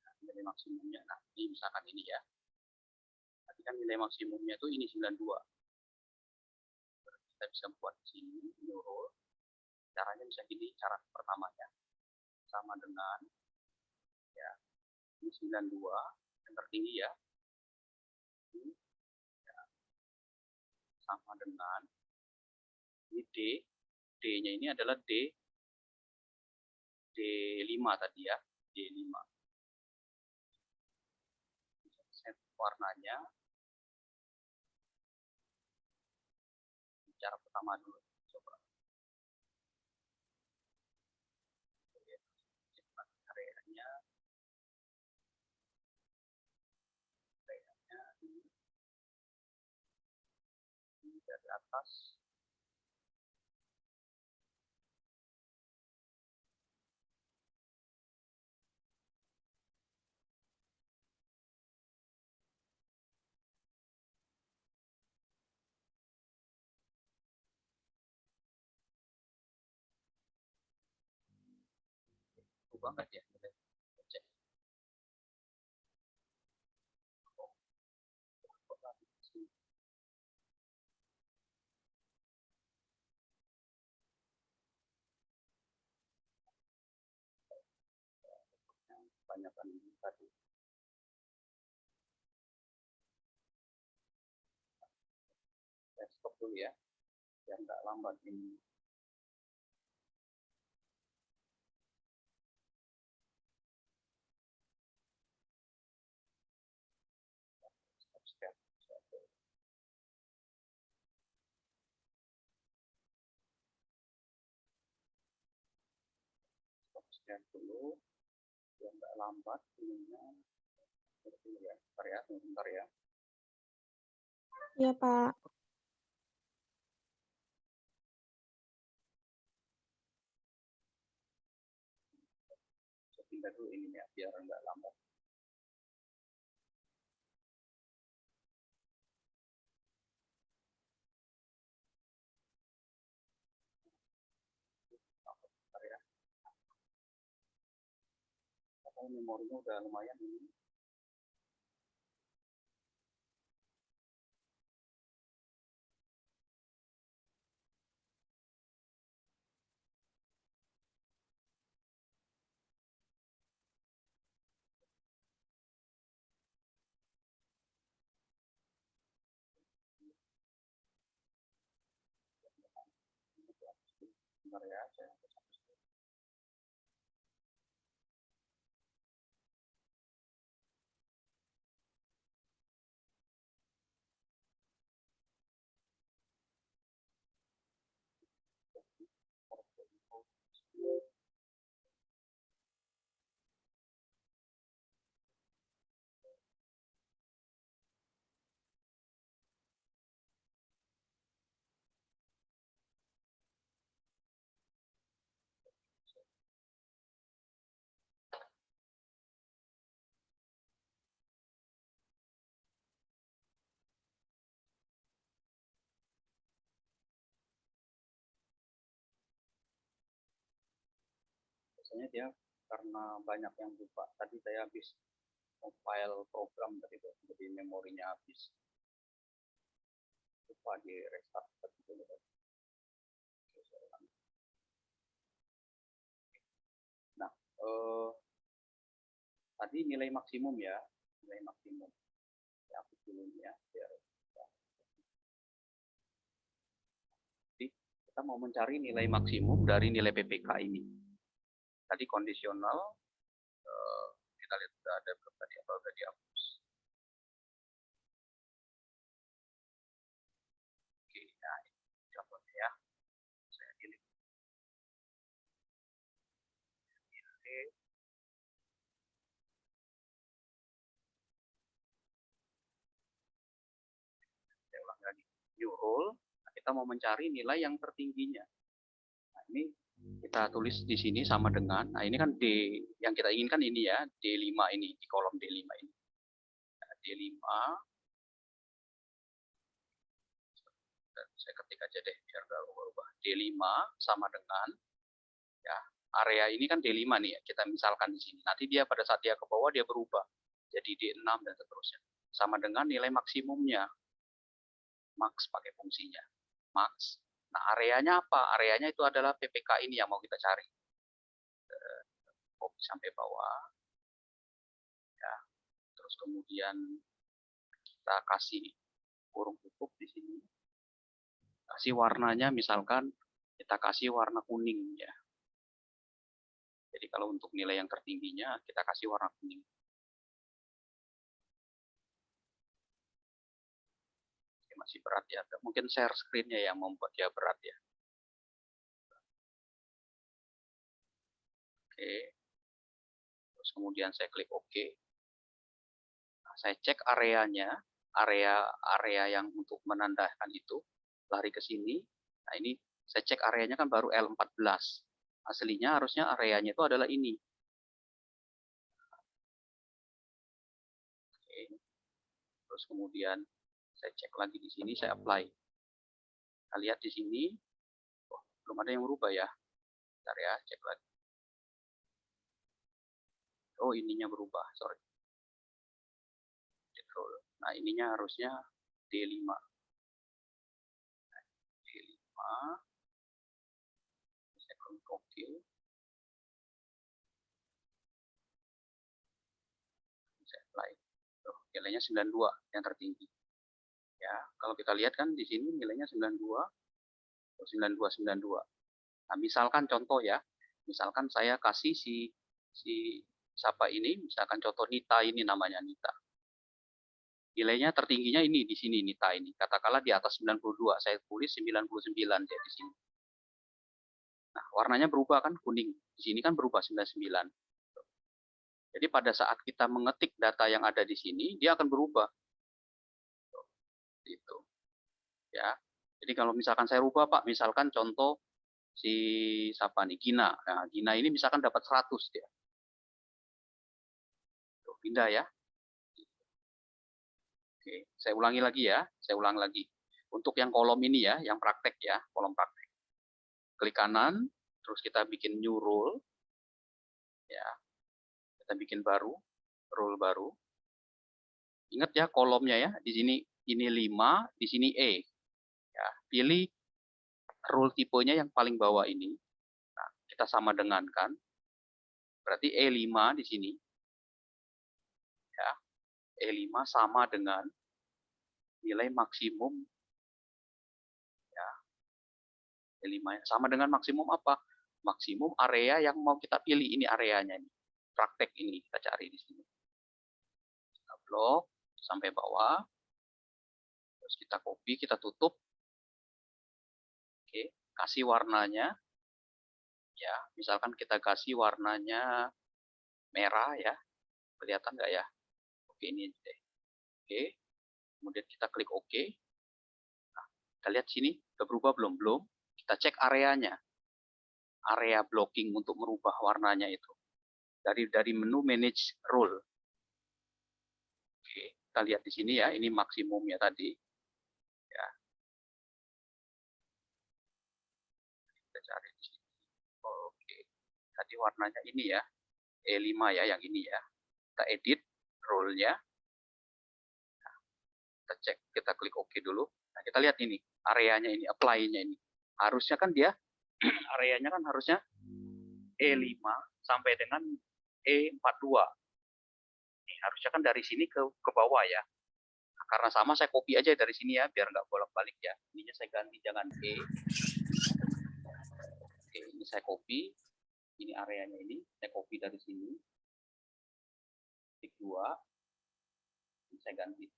Nah, nilai maksimumnya, nah ini misalkan ini ya. Tadi kan nilai maksimumnya itu ini 92. Kita bisa buat di sini, new rule. Caranya bisa gini, cara pertamanya. Sama dengan, ya, ini 92, yang tertinggi ya. Ini, ya, sama dengan, ini D. D-nya ini adalah D5 tadi ya, D5. Set warnanya. Cara pertama dulu, coba. Areanya ini dari atas. Banget ya. Cek. Kebanyakan ini tadi. Saya stop dulu ya, biar nggak lambat ini. Stop scan dulu, biar nggak lambat ininya. Bentar ya, sebentar ya. Iya, Pak. Saya pindah dulu ini ya, biar nggak lambat. Bentar ya. Apa memorinya udah lumayan ini. Bentar ya, saya biasanya dia karena banyak yang lupa. Tadi saya habis file program tadi tuh, jadi memorinya habis, lupa di restart gitu. Nah, tadi nilai maksimum ya, nilai maksimum. Ya, aku dulu ya, biar jadi kita mau mencari nilai maksimum dari nilai PPK ini. Tadi kondisional, kita lihat sudah ada berapa tadi, apa udah dihapus. Oke, nah ini contohnya ya. Saya pilih. Saya ulang lagi. New rule, kita mau mencari nilai yang tertingginya. Nah, ini kita tulis di sini sama dengan, nah ini kan D, yang kita inginkan ini ya, D5 ini, di kolom D5 ini. Nah, D5, saya ketik aja deh, biar nggak berubah. D5 sama dengan, ya area ini kan D5 nih ya, kita misalkan di sini. Nanti dia pada saat dia ke bawah, dia berubah. Jadi D6 dan seterusnya. Sama dengan nilai maksimumnya. Max pakai fungsinya. Max. Nah, areanya apa? Areanya itu adalah PPK ini yang mau kita cari. Copy sampai bawah. Ya. Terus kemudian kita kasih kurung tutup di sini. Kasih warnanya misalkan kita kasih warna kuning ya. Jadi kalau untuk nilai yang tertingginya kita kasih warna kuning. Oke, masih berat ya. Mungkin share screen-nya yang membuat dia berat ya. Oke. Terus kemudian saya klik OK. Nah, saya cek areanya, area yang untuk menandakan itu lari ke sini. Nah, ini saya cek areanya kan baru L14. Aslinya harusnya areanya itu adalah ini. Oke. Terus kemudian saya cek lagi di sini, saya apply. Kita lihat di sini, oh, belum ada yang berubah ya. Bentar ya, cek lagi. Oh, ininya berubah, sorry. Nah, ininya harusnya D5. D5. Saya klik OK. Saya apply. Nilainya 92 yang tertinggi. Ya, kalau kita lihat kan di sini nilainya 92, 92. Nah, misalkan contoh ya, misalkan saya kasih si siapa ini, misalkan contoh Nita ini namanya Nita. Nilainya tertingginya ini di sini Nita ini. Katakanlah di atas 92, saya tulis 99 ya di sini. Nah, warnanya berubah kan kuning. Di sini kan berubah 99. Jadi pada saat kita mengetik data yang ada di sini, dia akan berubah. Gitu. Ya. Jadi kalau misalkan saya rubah Pak, misalkan contoh si siapa nih, Gina. Nah, Gina ini misalkan dapat 100 dia. Tuh, pindah ya. Oke, saya ulangi lagi ya. Saya ulang lagi. Untuk yang kolom ini ya, yang praktek ya, kolom praktek. Klik kanan, terus kita bikin new rule. Ya. Kita bikin baru, rule baru. Ingat ya kolomnya ya, di sini ini 5, di sini E. Ya, pilih rule tipenya yang paling bawah ini. Nah, kita sama dengankan. Berarti E5 di sini. Ya, E5 sama dengan nilai maksimum. Ya, E5 sama dengan maksimum apa? Maksimum area yang mau kita pilih. Ini areanya. Ini. Praktek ini kita cari di sini. Kita blok sampai bawah. Terus kita copy, kita tutup. Oke, kasih warnanya. Ya, misalkan kita kasih warnanya merah ya. Kelihatan nggak ya? Oke, ini deh. Oke. Kemudian kita klik OK. Nah, kita lihat sini, udah berubah belum? Belum. Kita cek areanya. Area blocking untuk merubah warnanya itu. Dari menu Manage Rule. Oke, kita lihat di sini ya, ini maksimumnya tadi. Ya. Kita cari di sini. Oke. Tadi warnanya ini ya. E5 ya, yang ini ya. Kita edit rule-nya. Nah, kita cek, kita klik OK dulu. Nah, kita lihat ini, areanya ini, apply-nya ini. Harusnya kan dia, areanya kan harusnya E5 sampai dengan E42. Ini harusnya kan dari sini ke bawah ya. Nah, karena sama saya copy aja dari sini ya, biar nggak bolak-balik ya. Ininya saya ganti, jangan E. Oke, ini saya copy. Ini areanya ini, saya copy dari sini. Titik 2. Ini saya ganti.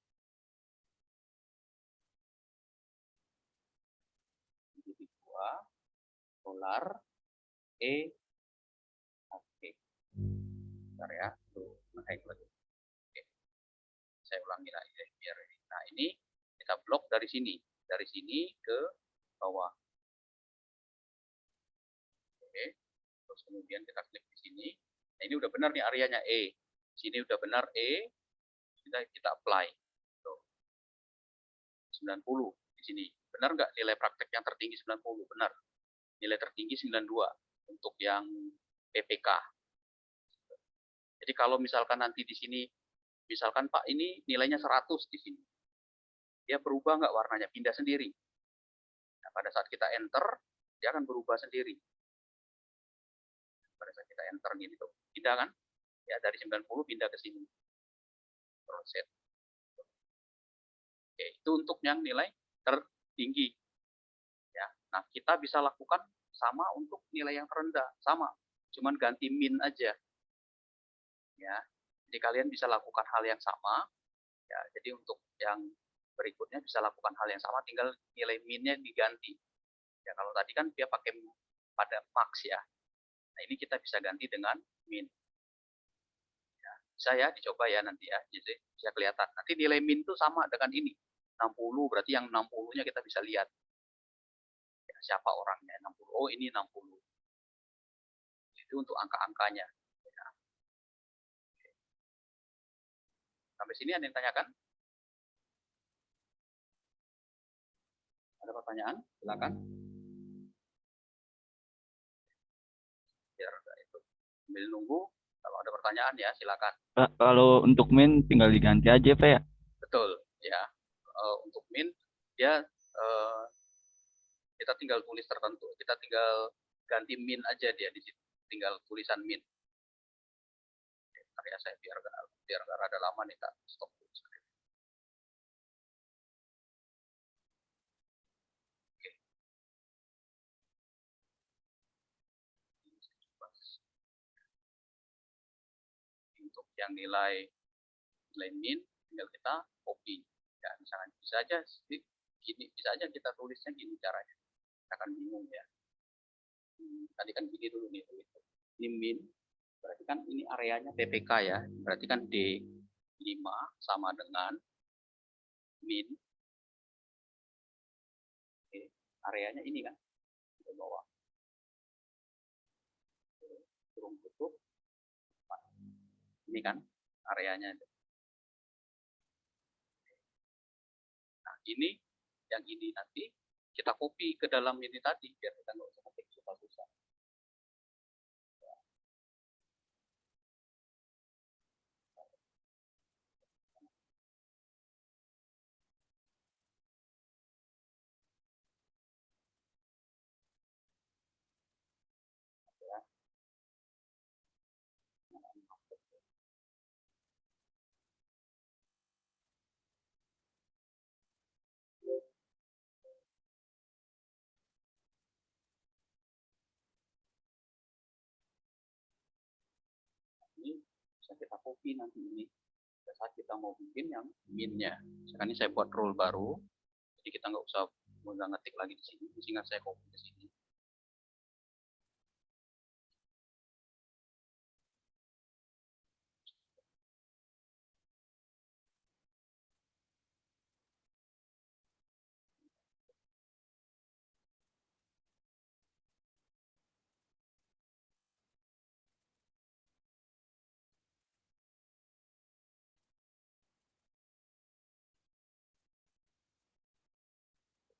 Titik 2. Dolar. E. Oke. Bentar ya. Tuh, naik lagi. Oke. Saya ulangi lagi ya, biar ini. Nah, ini kita blok dari sini. Dari sini ke bawah. Oke. Terus kemudian kita klik di sini. Nah, ini udah benar nih areanya E. Sini udah benar E. Kita apply. Tuh. 90 di sini. Benar nggak nilai praktek yang tertinggi 90? Benar. Nilai tertinggi 92 untuk yang PPK. Jadi kalau misalkan nanti di sini, misalkan Pak ini nilainya 100 di sini. Dia berubah nggak warnanya? Pindah sendiri. Nah, pada saat kita enter, dia akan berubah sendiri. Pada saat kita enter gini tuh, pindah kan? Ya dari 90 pindah ke sini. Proses. Oke, itu untuk yang nilai tertinggi. Ya, nah kita bisa lakukan sama untuk nilai yang terendah, sama, cuman ganti min aja. Ya, jadi kalian bisa lakukan hal yang sama. Ya, jadi untuk yang berikutnya bisa lakukan hal yang sama, tinggal nilai minnya diganti. Ya, kalau tadi kan dia pakai pada max ya. Nah, ini kita bisa ganti dengan min. Ya, bisa ya, dicoba ya nanti ya, jadi bisa kelihatan. Nanti nilai min itu sama dengan ini. 60, berarti yang 60-nya kita bisa lihat. Ya, siapa orangnya, 60. Oh, ini 60. Itu untuk angka-angkanya. Ya. Sampai sini ada yang tanyakan? Ada pertanyaan? Silakan. Biar itu sambil nunggu. Kalau ada pertanyaan ya silakan. Pak, kalau untuk min tinggal diganti aja Pak ya? Betul ya. Untuk min dia kita tinggal tulis tertentu. Kita tinggal ganti min aja dia di situ. Tinggal tulisan min. Bentar ya, saya biar nggak rada lama nih tak stop dulu. Untuk yang nilai min tinggal kita copy ya, misalnya bisa aja gini, bisa aja kita tulisnya gini caranya, kita akan bingung ya. Tadi kan gini dulu nih, ini min Berarti kan ini areanya TPK ya. Berarti kan D5 sama dengan min. Oke, areanya ini kan di bawah. Kurung tutup. Ini kan areanya. Nah, ini yang ini nanti kita copy ke dalam ini tadi biar kita nggak usah ketik susah-susah. Ini bisa kita copy nanti ini. Pada saat kita mau bikin yang min-nya. Sekarang ini saya buat rule baru. Jadi kita nggak usah ngetik lagi di sini. Sehingga saya copy ke sini.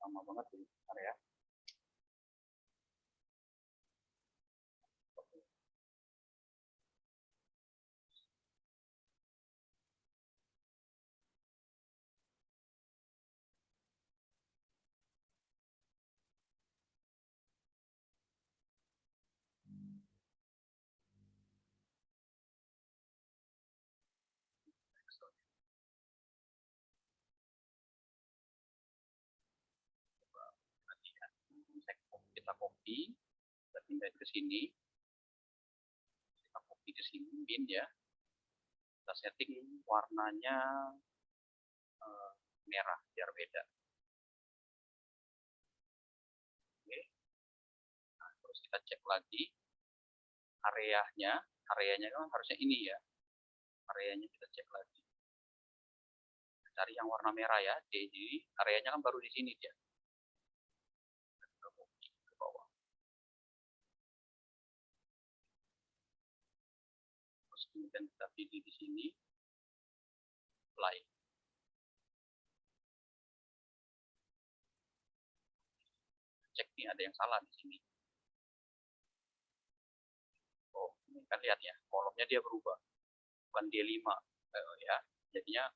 Lama banget ini area. Kita copy, kita pindah ke sini. Kita copy ke sini min ya. Kita setting warnanya merah biar beda. Oke. Nah, terus kita cek lagi areanya kan harusnya ini ya. Areanya kita cek lagi. Cari yang warna merah ya. Jadi areanya kan baru di sini dia. Kita copy ke bawah. Terus kemudian kita pilih di sini. Apply. Cek nih ada yang salah di sini. Oh, ini kan lihat ya, kolomnya dia berubah. Bukan D5 ya. Jadinya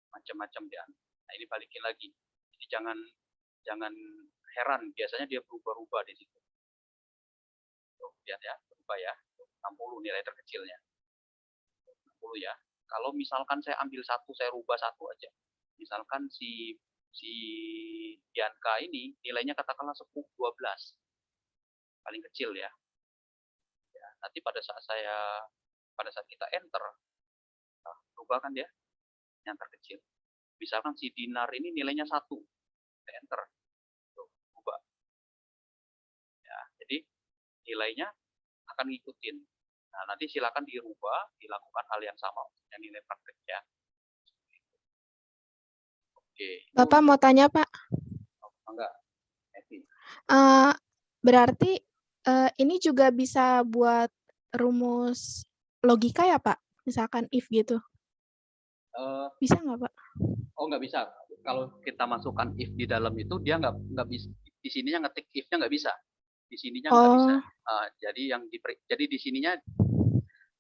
macam-macam dia. Nah, ini balikin lagi. Jadi jangan heran, biasanya dia berubah-ubah di situ. Tuh, lihat ya, berubah ya. 60 nilai terkecilnya. 60 ya. Kalau misalkan saya ambil satu, saya rubah satu aja. Misalkan si Bianca ini nilainya katakanlah 10, 12. Paling kecil ya. Nanti pada saat kita enter, rubah kan dia yang terkecil. Misalkan si Dinar ini nilainya 1, kita enter, rubah. Ya, jadi nilainya akan ngikutin. Nah, nanti silakan dirubah, dilakukan hal yang sama yang nilai praktek ya. Oke. Bapak mau tanya, Pak? Enggak. Berarti ini juga bisa buat rumus logika ya, Pak? Misalkan if gitu. Bisa nggak, Pak? Oh, nggak bisa. Kalau kita masukkan if di dalam itu, dia nggak bisa. Di sininya ngetik if-nya nggak bisa. Di sininya nggak bisa. Jadi di sininya,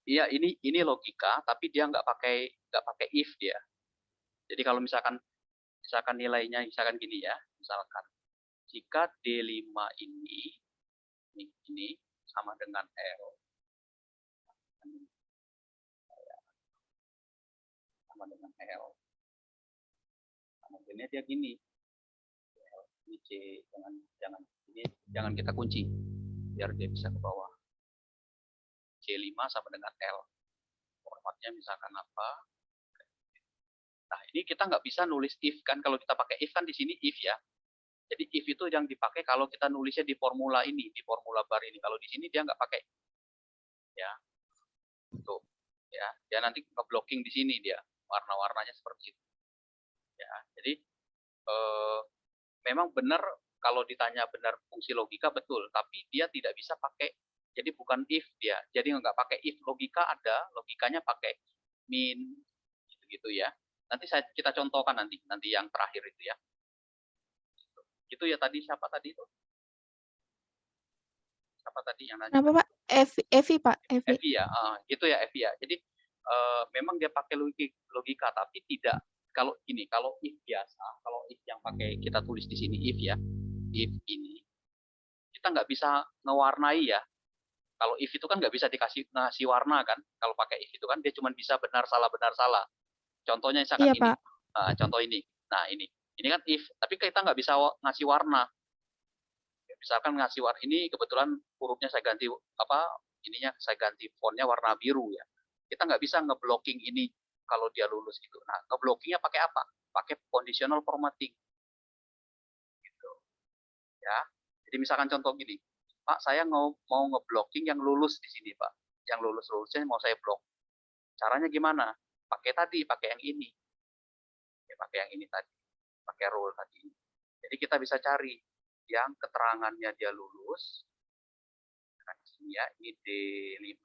iya ini logika, tapi dia nggak pakai if dia. Jadi kalau misalkan nilainya misalkan gini ya, misalkan jika D5 ini sama dengan L, sama dengan L, kemudian dia gini, ini C, jangan kita kunci, biar dia bisa ke bawah. C5 sama dengan L, formatnya misalkan apa? Nah, ini kita nggak bisa nulis if kan, kalau kita pakai if kan di sini if ya. Jadi if itu yang dipakai kalau kita nulisnya di formula ini, di formula bar ini. Kalau di sini dia nggak pakai. Ya. Tuh, ya. Dia nanti ngeblocking di sini dia. Warna-warnanya seperti itu. Ya. Jadi memang benar kalau ditanya benar fungsi logika betul, tapi dia tidak bisa pakai, jadi bukan if dia. Jadi nggak pakai if, logika ada, logikanya pakai min gitu ya. Nanti kita contohkan nanti yang terakhir itu ya. Itu ya tadi siapa tadi itu? Siapa tadi yang nanya? Kenapa Pak? Evi Pak, Evi. Evi ya, gitu ya Evi ya. Jadi memang dia pakai logika, tapi tidak kalau ini, kalau if biasa, kalau if yang pakai kita tulis di sini if ya, if ini kita nggak bisa ngewarnai ya. Kalau if itu kan nggak bisa ngasih warna kan. Kalau pakai if itu kan dia cuma bisa benar salah benar salah. Contohnya misalkan Iya ini, Pak. contoh ini. Nah ini kan if, tapi kita nggak bisa ngasih warna. Misalkan ngasih warna ini kebetulan hurufnya saya ganti ininya saya ganti fontnya warna biru ya. Kita nggak bisa ngeblocking ini kalau dia lulus gitu. Nah ngeblockingnya pakai apa? Pakai conditional formatting. Gitu. Ya. Jadi misalkan contoh gini, Pak, saya mau ngeblocking yang lulus di sini, Pak. Yang lulusnya mau saya blok. Caranya gimana? Pakai yang ini. Ya, pakai yang ini tadi. Pakai rule tadi. Jadi kita bisa cari yang keterangannya dia lulus. Nah, di sini ya, ini D5.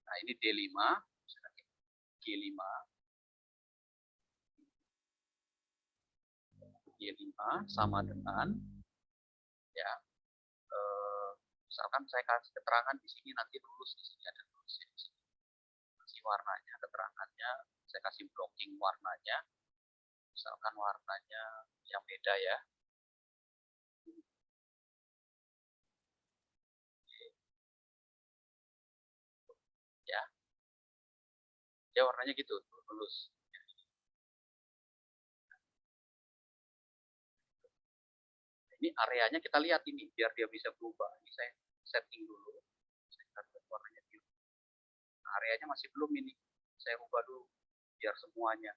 Nah, ini D5. G5. G5 sama dengan ya misalkan saya kasih keterangan di sini nanti lulus di sini ada lulus di sini. Kasih warnanya keterangannya saya kasih blocking warnanya misalkan warnanya yang beda ya. Ya. Ya warnanya gitu lulus. Ini areanya kita lihat ini biar dia bisa berubah. Ini saya setting dulu. Saya buat warnanya biru. Nah, areanya masih belum ini. Saya ubah dulu biar semuanya.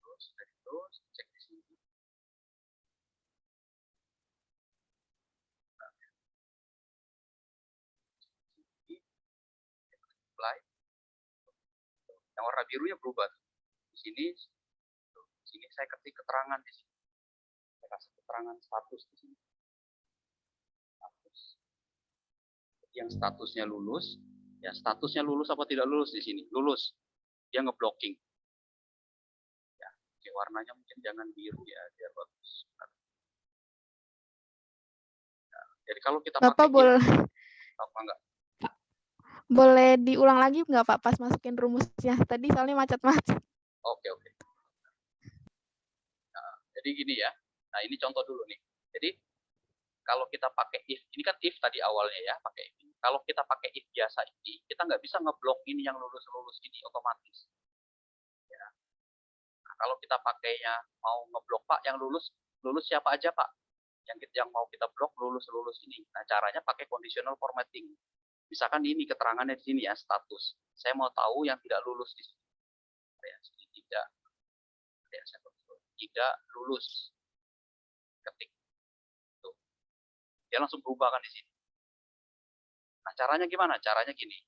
Terus dari itu cek di sini. Apply. Yang warna birunya berubah. Di sini saya ketik keterangan di sini. Saya kasih keterangan status di sini. Status. Yang statusnya lulus, ya statusnya lulus apa tidak lulus di sini? Lulus. Dia ngeblocking. Ya, oke, warnanya mungkin jangan biru ya, biar bagus. Ya, jadi kalau kita Bapak pakai apa enggak? boleh diulang lagi nggak Pak pas masukin rumusnya? Tadi soalnya macet-macet. Oke. Nah, jadi gini ya. Nah, ini contoh dulu nih. Jadi kalau kita pakai if, ini kan if tadi awalnya ya, pakai if. Kalau kita pakai if biasa ini, kita nggak bisa ngeblok ini yang lulus-lulus ini otomatis. Ya. Nah, kalau kita pakainya mau ngeblok Pak, yang lulus siapa aja Pak? Yang mau kita blok lulus ini. Nah, caranya pakai conditional formatting. Misalkan ini keterangannya di sini ya, status. Saya mau tahu yang tidak lulus di sini. Ya, sini tidak lulus. Ketik. Tuh. Dia langsung berubah kan di sini. Nah, caranya gimana? Caranya gini.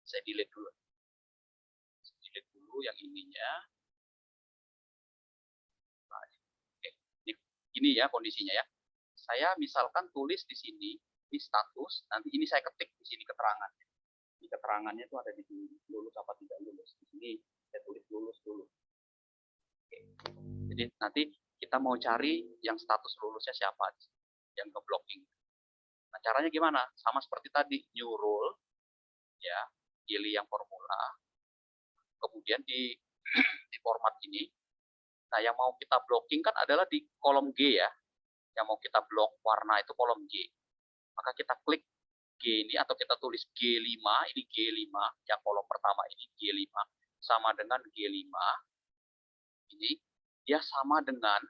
Saya delete dulu. Delete dulu yang ininya. Nah, ini ya kondisinya ya. Saya misalkan tulis di sini, di status, nanti ini saya ketik di sini keterangannya. Di keterangannya itu ada di sini, lulus apa tidak lulus. Di sini saya tulis lulus dulu. Oke. Jadi nanti kita mau cari yang status lulusnya siapa, yang ngeblocking. Nah, caranya gimana? Sama seperti tadi, new rule, ya, pilih yang formula, kemudian di format ini. Nah, yang mau kita blocking kan adalah di kolom G ya. Yang mau kita blok warna itu kolom G. Maka kita klik G ini atau kita tulis G5, ini G5, yang kolom pertama ini G5, sama dengan G5, ini dia sama dengan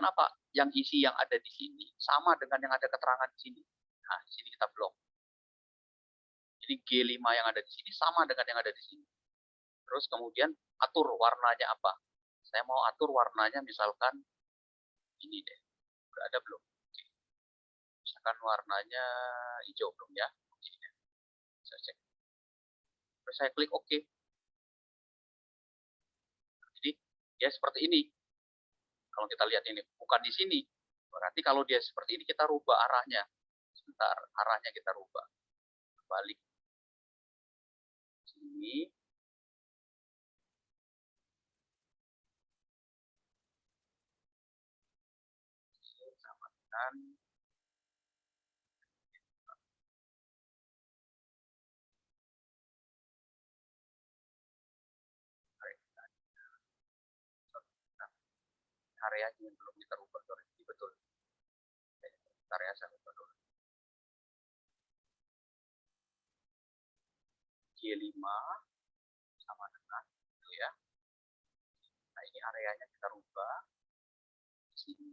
apa? Yang isi yang ada di sini sama dengan yang ada keterangan di sini. Nah, di sini kita blok. Jadi G5 yang ada di sini sama dengan yang ada di sini. Terus kemudian atur warnanya apa? Saya mau atur warnanya misalkan ini deh. Udah ada belum? Misalkan warnanya hijau belum ya? Saya cek. Terus saya klik OK. Jadi dia seperti ini. Kalau kita lihat ini, bukan di sini. Berarti kalau dia seperti ini, kita rubah arahnya. Sebentar, arahnya kita rubah. Balik. Sini. Sama dengan areanya yang belum kita rubah. Ini betul. Area saya rubah dulu. G5 sama dengan itu ya. Nah, ini areanya kita rubah. Di sini.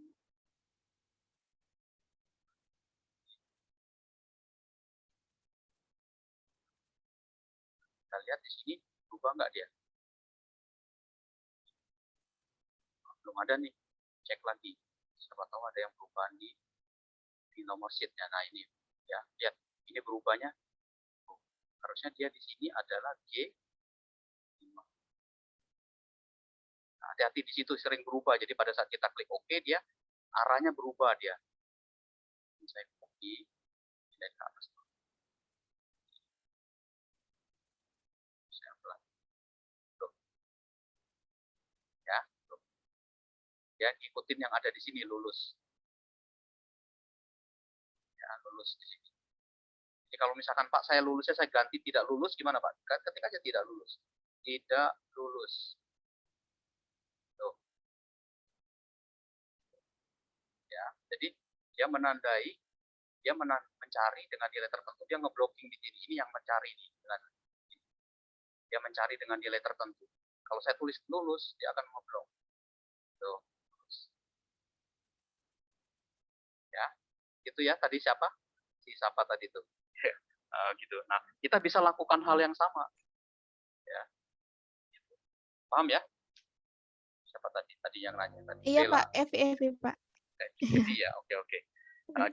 Kita lihat di sini berubah nggak dia? Belum ada nih. Cek lagi. Siapa tahu ada yang perubahan di nomor sheet-nya. Nah ini ya, lihat ini berubahnya. Harusnya dia di sini adalah G5. Nah, hati-hati di situ sering berubah. Jadi pada saat kita klik OK dia arahnya berubah dia. Saya copy dan ke atas. Saya pelan. Ya, ya ikutin yang ada di sini lulus. Ya, lulus di sini. Jadi kalau misalkan Pak saya lulusnya saya ganti tidak lulus gimana Pak? Ketik aja tidak lulus. Tidak lulus. Tuh. Ya, jadi dia menandai, dia mencari dengan nilai tertentu, dia ngeblocking di sini. Ini yang mencari nih dengan dia mencari dengan nilai tertentu. Kalau saya tulis lulus, dia akan ngeblok. Tuh. Ya, itu ya tadi siapa? Si siapa tadi tuh? Gitu. Nah, kita bisa lakukan hal yang sama. Ya. Paham ya? Siapa tadi? Tadi yang nanya tadi. Iya Bella. Pak, Evi Pak. Jadi ya, oke.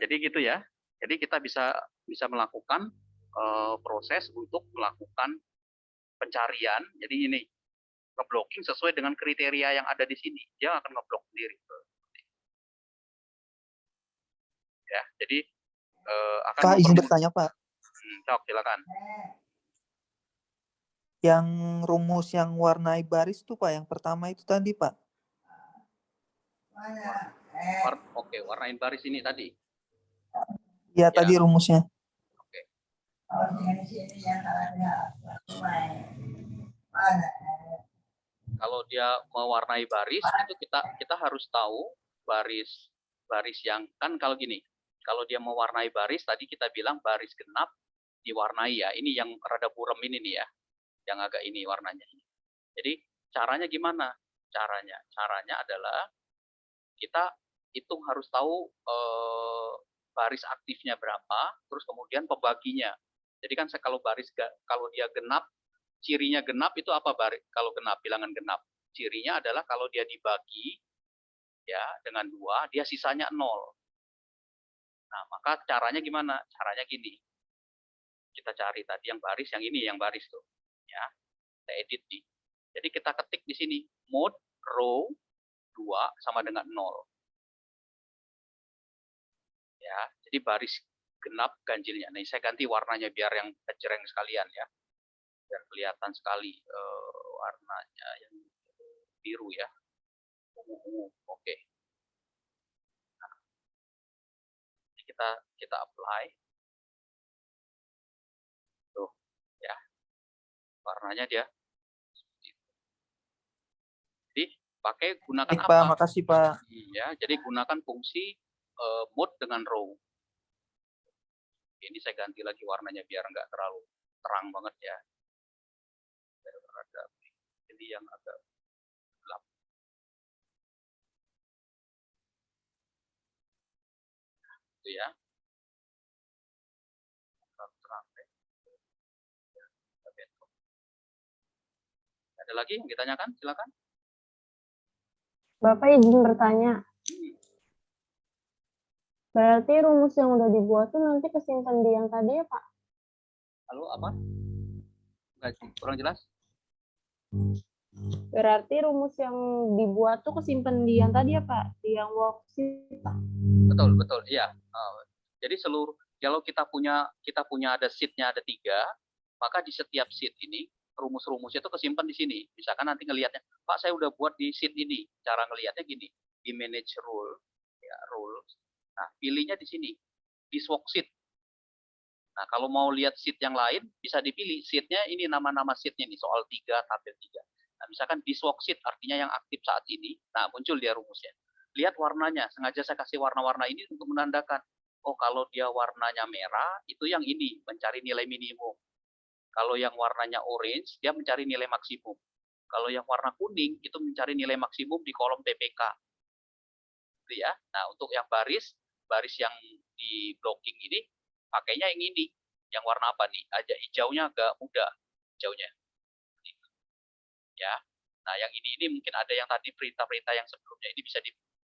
Jadi gitu ya. Jadi kita bisa melakukan proses untuk melakukan pencarian. Jadi ini ngeblocking sesuai dengan kriteria yang ada di sini. Dia akan ngeblok sendiri. Ya, jadi akan Pak, izin bertanya, Pak. Cok, silakan. Yang rumus yang warnai baris tuh, Pak, yang pertama itu tadi, Pak. Oke, warnain baris ini tadi. Iya, tadi rumusnya. Oke. Kalau dia mewarnai baris itu kita harus tahu baris yang kan kalau gini. Kalau dia mewarnai baris tadi kita bilang baris genap diwarnai ya. Ini yang rada buram ini nih ya. Yang agak ini warnanya. Jadi caranya gimana? Caranya adalah kita hitung harus tahu baris aktifnya berapa, terus kemudian pembaginya. Jadi kan kalau dia genap, cirinya genap itu apa baris? Kalau genap, bilangan genap, cirinya adalah kalau dia dibagi ya dengan 2, dia sisanya 0. Nah, maka caranya gimana? Caranya gini. Kita cari tadi yang baris tuh. Ya. Kita edit nih. Jadi kita ketik di sini mode row 2 sama dengan 0. Ya, jadi baris genap ganjilnya. Nah, saya ganti warnanya biar yang kejreng sekalian ya. Biar kelihatan sekali warnanya yang biru ya. Ungu. Oke. Nah, kita apply. Tuh, ya. Warnanya dia. Jadi gunakan Baik, apa? Pak, makasih, Pak. Ya, jadi gunakan fungsi mode dengan row. Ini saya ganti lagi warnanya biar nggak terlalu terang banget ya. Jadi yang agak gelap. Itu ya. Terang. Ada lagi yang ditanyakan? Silakan. Bapak izin bertanya. Berarti rumus yang udah dibuat tuh nanti kesimpan di yang tadi ya, Pak? Halo, apa? Nggak, kurang jelas? Berarti rumus yang dibuat tuh kesimpan di yang tadi ya, Pak? Di yang worksheet, Pak? Betul, iya. Jadi kalau kita punya ada sheet-nya ada 3, maka di setiap sheet ini rumus-rumusnya itu kesimpan di sini. Misalkan nanti ngelihatnya, Pak saya udah buat di sheet ini. Cara ngelihatnya gini, di manage rule, ya rules. Nah pilihnya di sini, di worksheet. Nah kalau mau lihat sheet yang lain bisa dipilih sheet-nya ini nama-nama sheet-nya nih soal 3 tabel 3. Nah misalkan di worksheet artinya yang aktif saat ini. Nah muncul dia rumusnya. Lihat warnanya, sengaja saya kasih warna-warna ini untuk menandakan. Oh kalau dia warnanya merah, itu yang ini, mencari nilai minimum. Kalau yang warnanya orange, dia mencari nilai maksimum. Kalau yang warna kuning, itu mencari nilai maksimum di kolom PPK. Gitu ya. Nah, untuk yang baris yang di blocking ini, pakainya yang ini. Yang warna apa nih? Aja hijaunya agak muda, hijaunya. Ya. Nah, yang ini mungkin ada yang tadi perintah-perintah yang sebelumnya. Ini bisa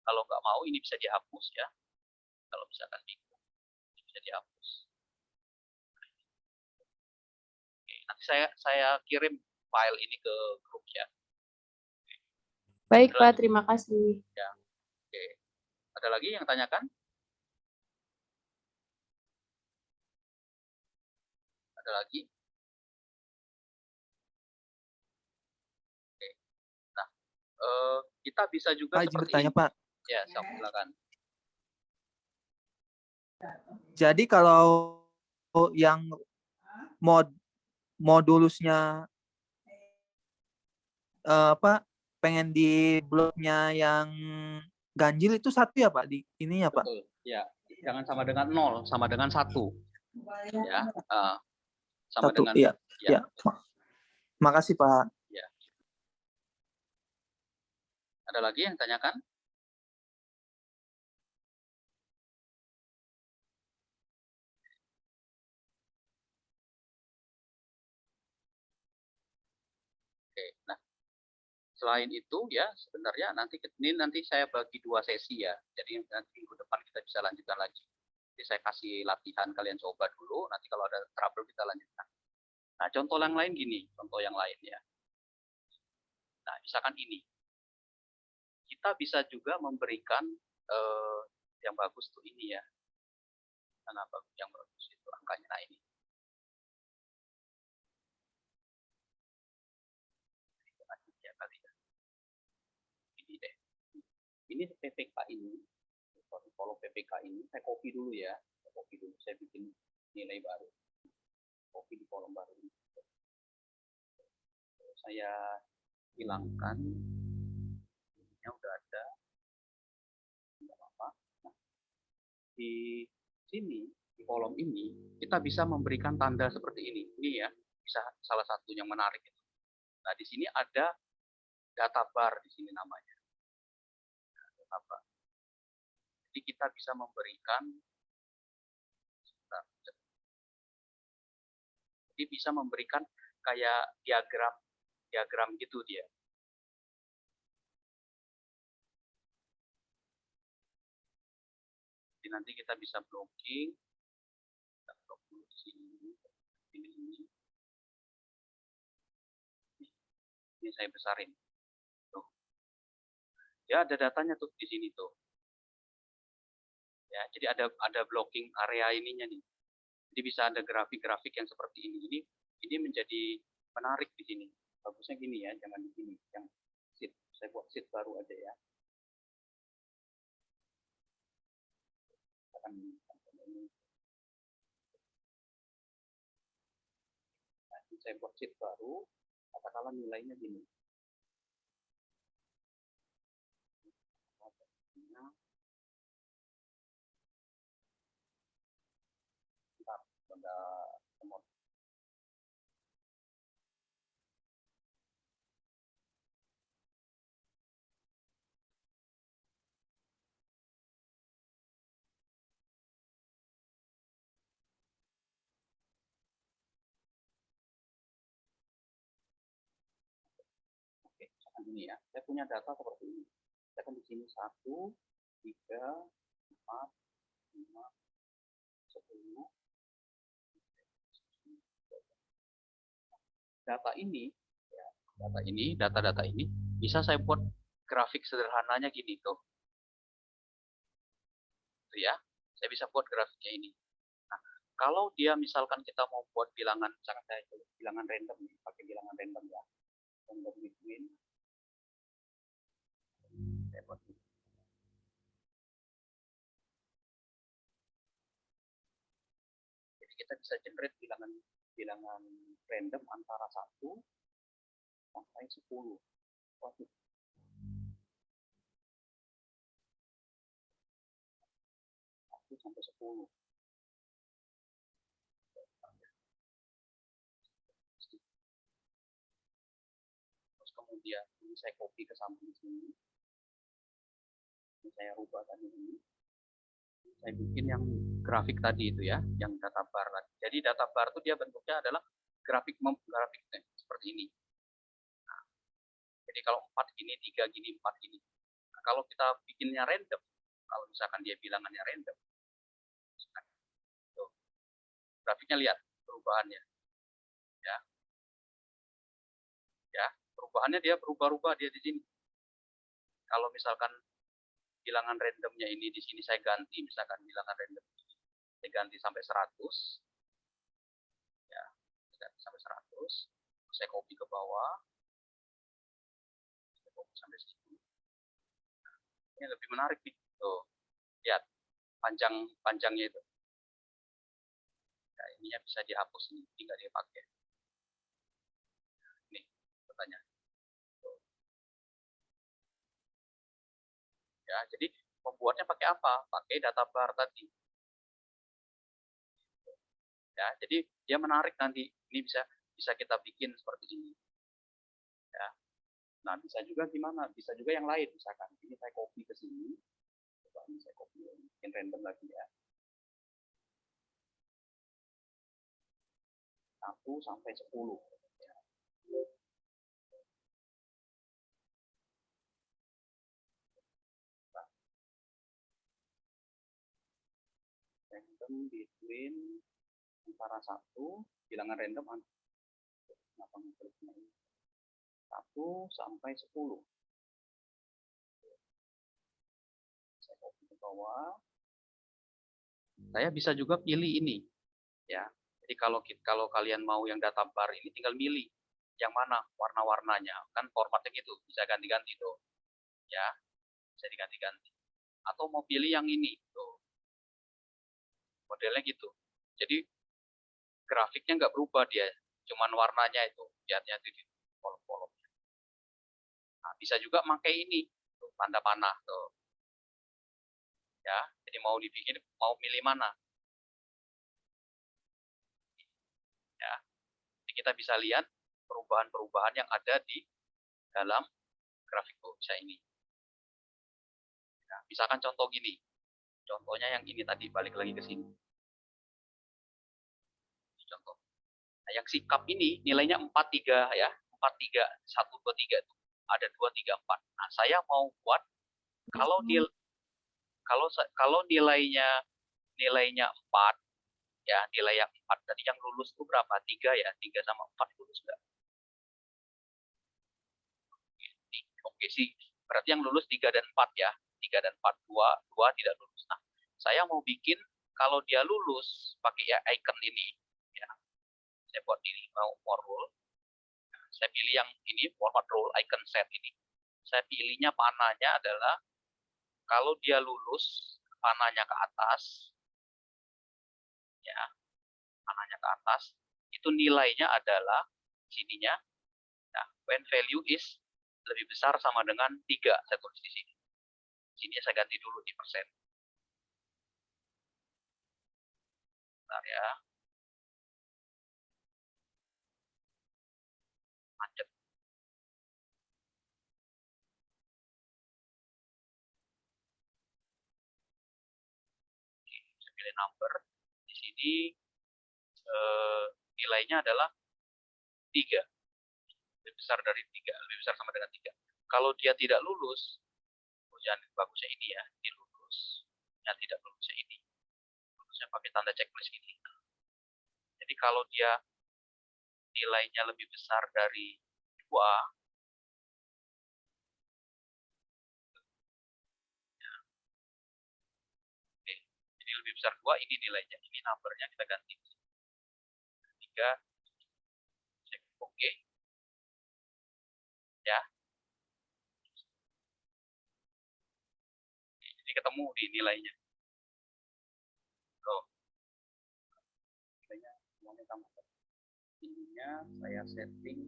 kalau nggak mau, ini bisa dihapus ya. Kalau misalkan bingung, ini bisa dihapus. Oke, nanti saya kirim file ini ke grup ya. Baik, Pak. Terima kasih. Ya. Oke. Ada lagi yang tanyakan? Ada lagi? Oke. Nah, kita bisa juga Pak, izin seperti bertanya, ini. Pak. Ya, silakan. Jadi kalau yang modulusnya apa pengen di bloknya yang ganjil itu 1 ya Pak di ininya Pak? Betul. Ya, jangan sama dengan 0, sama dengan 1. Ya, sama 1, dengan iya. ya. Ya. Makasih Pak. Ya. Ada lagi yang tanyakan? Oke. Nah, selain itu ya sebenarnya nanti saya bagi 2 sesi ya. Jadi nanti minggu depan kita bisa lanjutkan lagi. Jadi saya kasih latihan, kalian coba dulu, nanti kalau ada trouble kita lanjutkan. Nah, contoh yang lain gini, contoh yang lain ya. Nah, misalkan ini. Kita bisa juga memberikan yang bagus tuh ini ya. Kenapa yang bagus itu angkanya? Nah, ini. Ya, kali ya. Ini deh. Ini PPK ini. Kalau PPK ini saya copy dulu ya. Saya bikin nilai baru. Copy di kolom baru ini. Saya hilangkan. Ini udah ada. Tidak apa-apa. Nah, di sini, di kolom ini, kita bisa memberikan tanda seperti ini. Ini ya, bisa salah satu yang menarik. Nah, di sini ada data bar di sini namanya. Data bar. Jadi kita bisa memberikan kayak diagram gitu dia. Jadi nanti kita bisa blocking. Kita blok dulu di sini. Ini. Ini saya besarin. Tuh. Ya ada datanya tuh di sini tuh. Ya, jadi ada blocking area ininya nih. Jadi bisa ada grafik-grafik yang seperti ini. Ini menjadi menarik di sini. Bagusnya gini ya, jangan di sini. Yang sheet, saya buat sheet baru aja ya. Nah, saya buat sheet baru, katakanlah nilainya gini. Oke, misalkan ini ya. Saya punya data seperti ini. Misalkan di sini 1, 3, 4, 5, 10. Data ini, ya, data-data ini bisa saya buat grafik sederhananya gini tuh. Tuh ya, saya bisa buat grafiknya ini. Nah, kalau dia misalkan kita mau buat bilangan, misalkan saya bilangan random nih, pakai bilangan random ya. Random between. Saya buat ini. Jadi kita bisa generate bilangan random antara 1 sampai 10. Waduh. 1 sampai 10. Terus kemudian ini saya copy ke samping sini. Ini saya rubah tadi ini. Saya bikin yang grafik tadi itu ya, yang data bar tadi. Jadi data bar itu dia bentuknya adalah grafik seperti ini. Nah, jadi kalau 4 gini, 3 gini, 4 gini. Nah, kalau kita bikinnya random, kalau misalkan dia bilangannya random, tuh, grafiknya lihat perubahannya. Ya, perubahannya dia berubah-ubah dia di sini. Kalau misalkan bilangan randomnya ini di sini saya ganti, misalkan bilangan random ini saya ganti sampai 100. Ya, sampai 100. Saya copy ke bawah. Saya copy sampai sini. Nah, ini lebih menarik nih. Tuh. Lihat panjangnya itu. Nah, ininya bisa dihapus ini, tinggal dipakai. Nih, pertanyaan. Ya, jadi membuatnya pakai apa? Pakai data bar tadi. Ya, jadi dia menarik nanti. Ini bisa kita bikin seperti ini. Ya. Nah, bisa juga gimana? Bisa juga yang lain, misalkan ini saya copy ke sini. Coba ini saya copy, bikin random lagi ya. 1 sampai 10. Ya. Nah. Random between antara 1, bilangan random kenapa ini? 1 sampai 10. Saya copy ke bawah. Saya bisa juga pilih ini, ya. Jadi kalau kalian mau yang data bar ini tinggal milih yang mana warna-warnanya, kan formatnya gitu, bisa ganti-ganti tuh, ya, bisa diganti-ganti. Atau mau pilih yang ini, tuh, modelnya gitu. Jadi grafiknya nggak berubah dia, cuman warnanya itu, lihatnya itu di kolom-kolomnya. Nah, bisa juga pakai ini, tuh, tanda panah tuh. Ya, jadi mau milih mana? Ya, jadi kita bisa lihat perubahan-perubahan yang ada di dalam grafik bisa ini. Nah, misalkan contoh gini, contohnya yang ini tadi, balik lagi ke sini. Contoh. Nah, yang sikap ini nilainya 43 ya, 43, 1, 2, 3 itu ada 2, 3, 4. Nah, saya mau buat kalau nilainya 4 ya, nilai yang 4 tadi yang lulus itu berapa? 3 ya, 3 sama 4 lulus enggak? Oke sih, berarti yang lulus 3 dan 4 ya. 3 dan 4, 2 tidak lulus. Nah, saya mau bikin kalau dia lulus pakai ya icon ini ya. Saya buat ini mau rule. Nah, saya pilih yang ini format rule icon set ini. Saya pilihnya panahnya adalah kalau dia lulus panahnya ke atas ya. Panahnya ke atas itu nilainya adalah sininya. Nah, when value is lebih besar sama dengan 3, saya tulis di sini. Sini saya ganti dulu di persen. Bentar ya. Macet. Oke, saya pilih number. Di sini nilainya adalah 3. Lebih besar dari 3, lebih besar sama dengan 3. Kalau dia tidak lulus, bagusnya ini ya, ini lulus, yang tidak lulusnya ini. Lulusnya pakai tanda checklist ini. Jadi kalau dia nilainya lebih besar dari 2, jadi lebih besar 2, ini nilainya, ini numbernya kita ganti 3, cek oke ya. Jadi ketemu di nilainya. Oh, nilainya semuanya sama. Ininya saya setting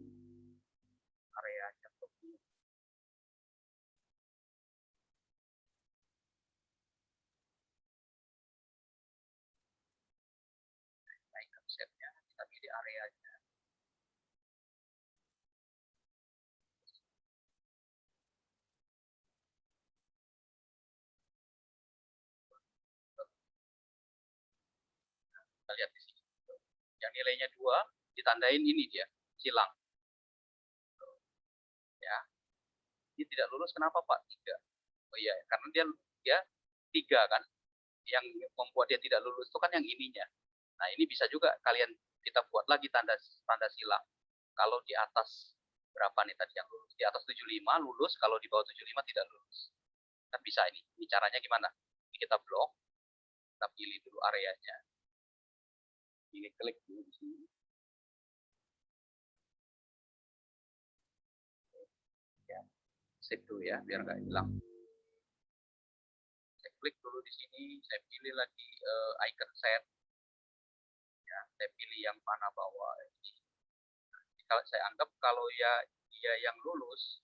areanya untuk icon setnya, kita pilih areanya. Kita lihat di sini. Yang nilainya 2 ditandain ini dia, silang. Ya. Ini tidak lulus kenapa Pak? 3. Oh iya, karena dia 3 kan. Yang membuat dia tidak lulus itu kan yang ininya. Nah, ini bisa juga kita buat lagi tanda silang. Kalau di atas berapa nih tadi yang lulus? Di atas 75 lulus, kalau di bawah 75 tidak lulus. Kan bisa ini. Ini caranya gimana? Ini kita blok. Kita pilih dulu areanya. Ini klik dulu di sini. Ya. Save dulu ya, biar nggak hilang. Saya klik dulu di sini, saya pilih lagi icon set. Ya, saya pilih yang mana bawah ini. Kalau saya anggap kalau dia yang lulus,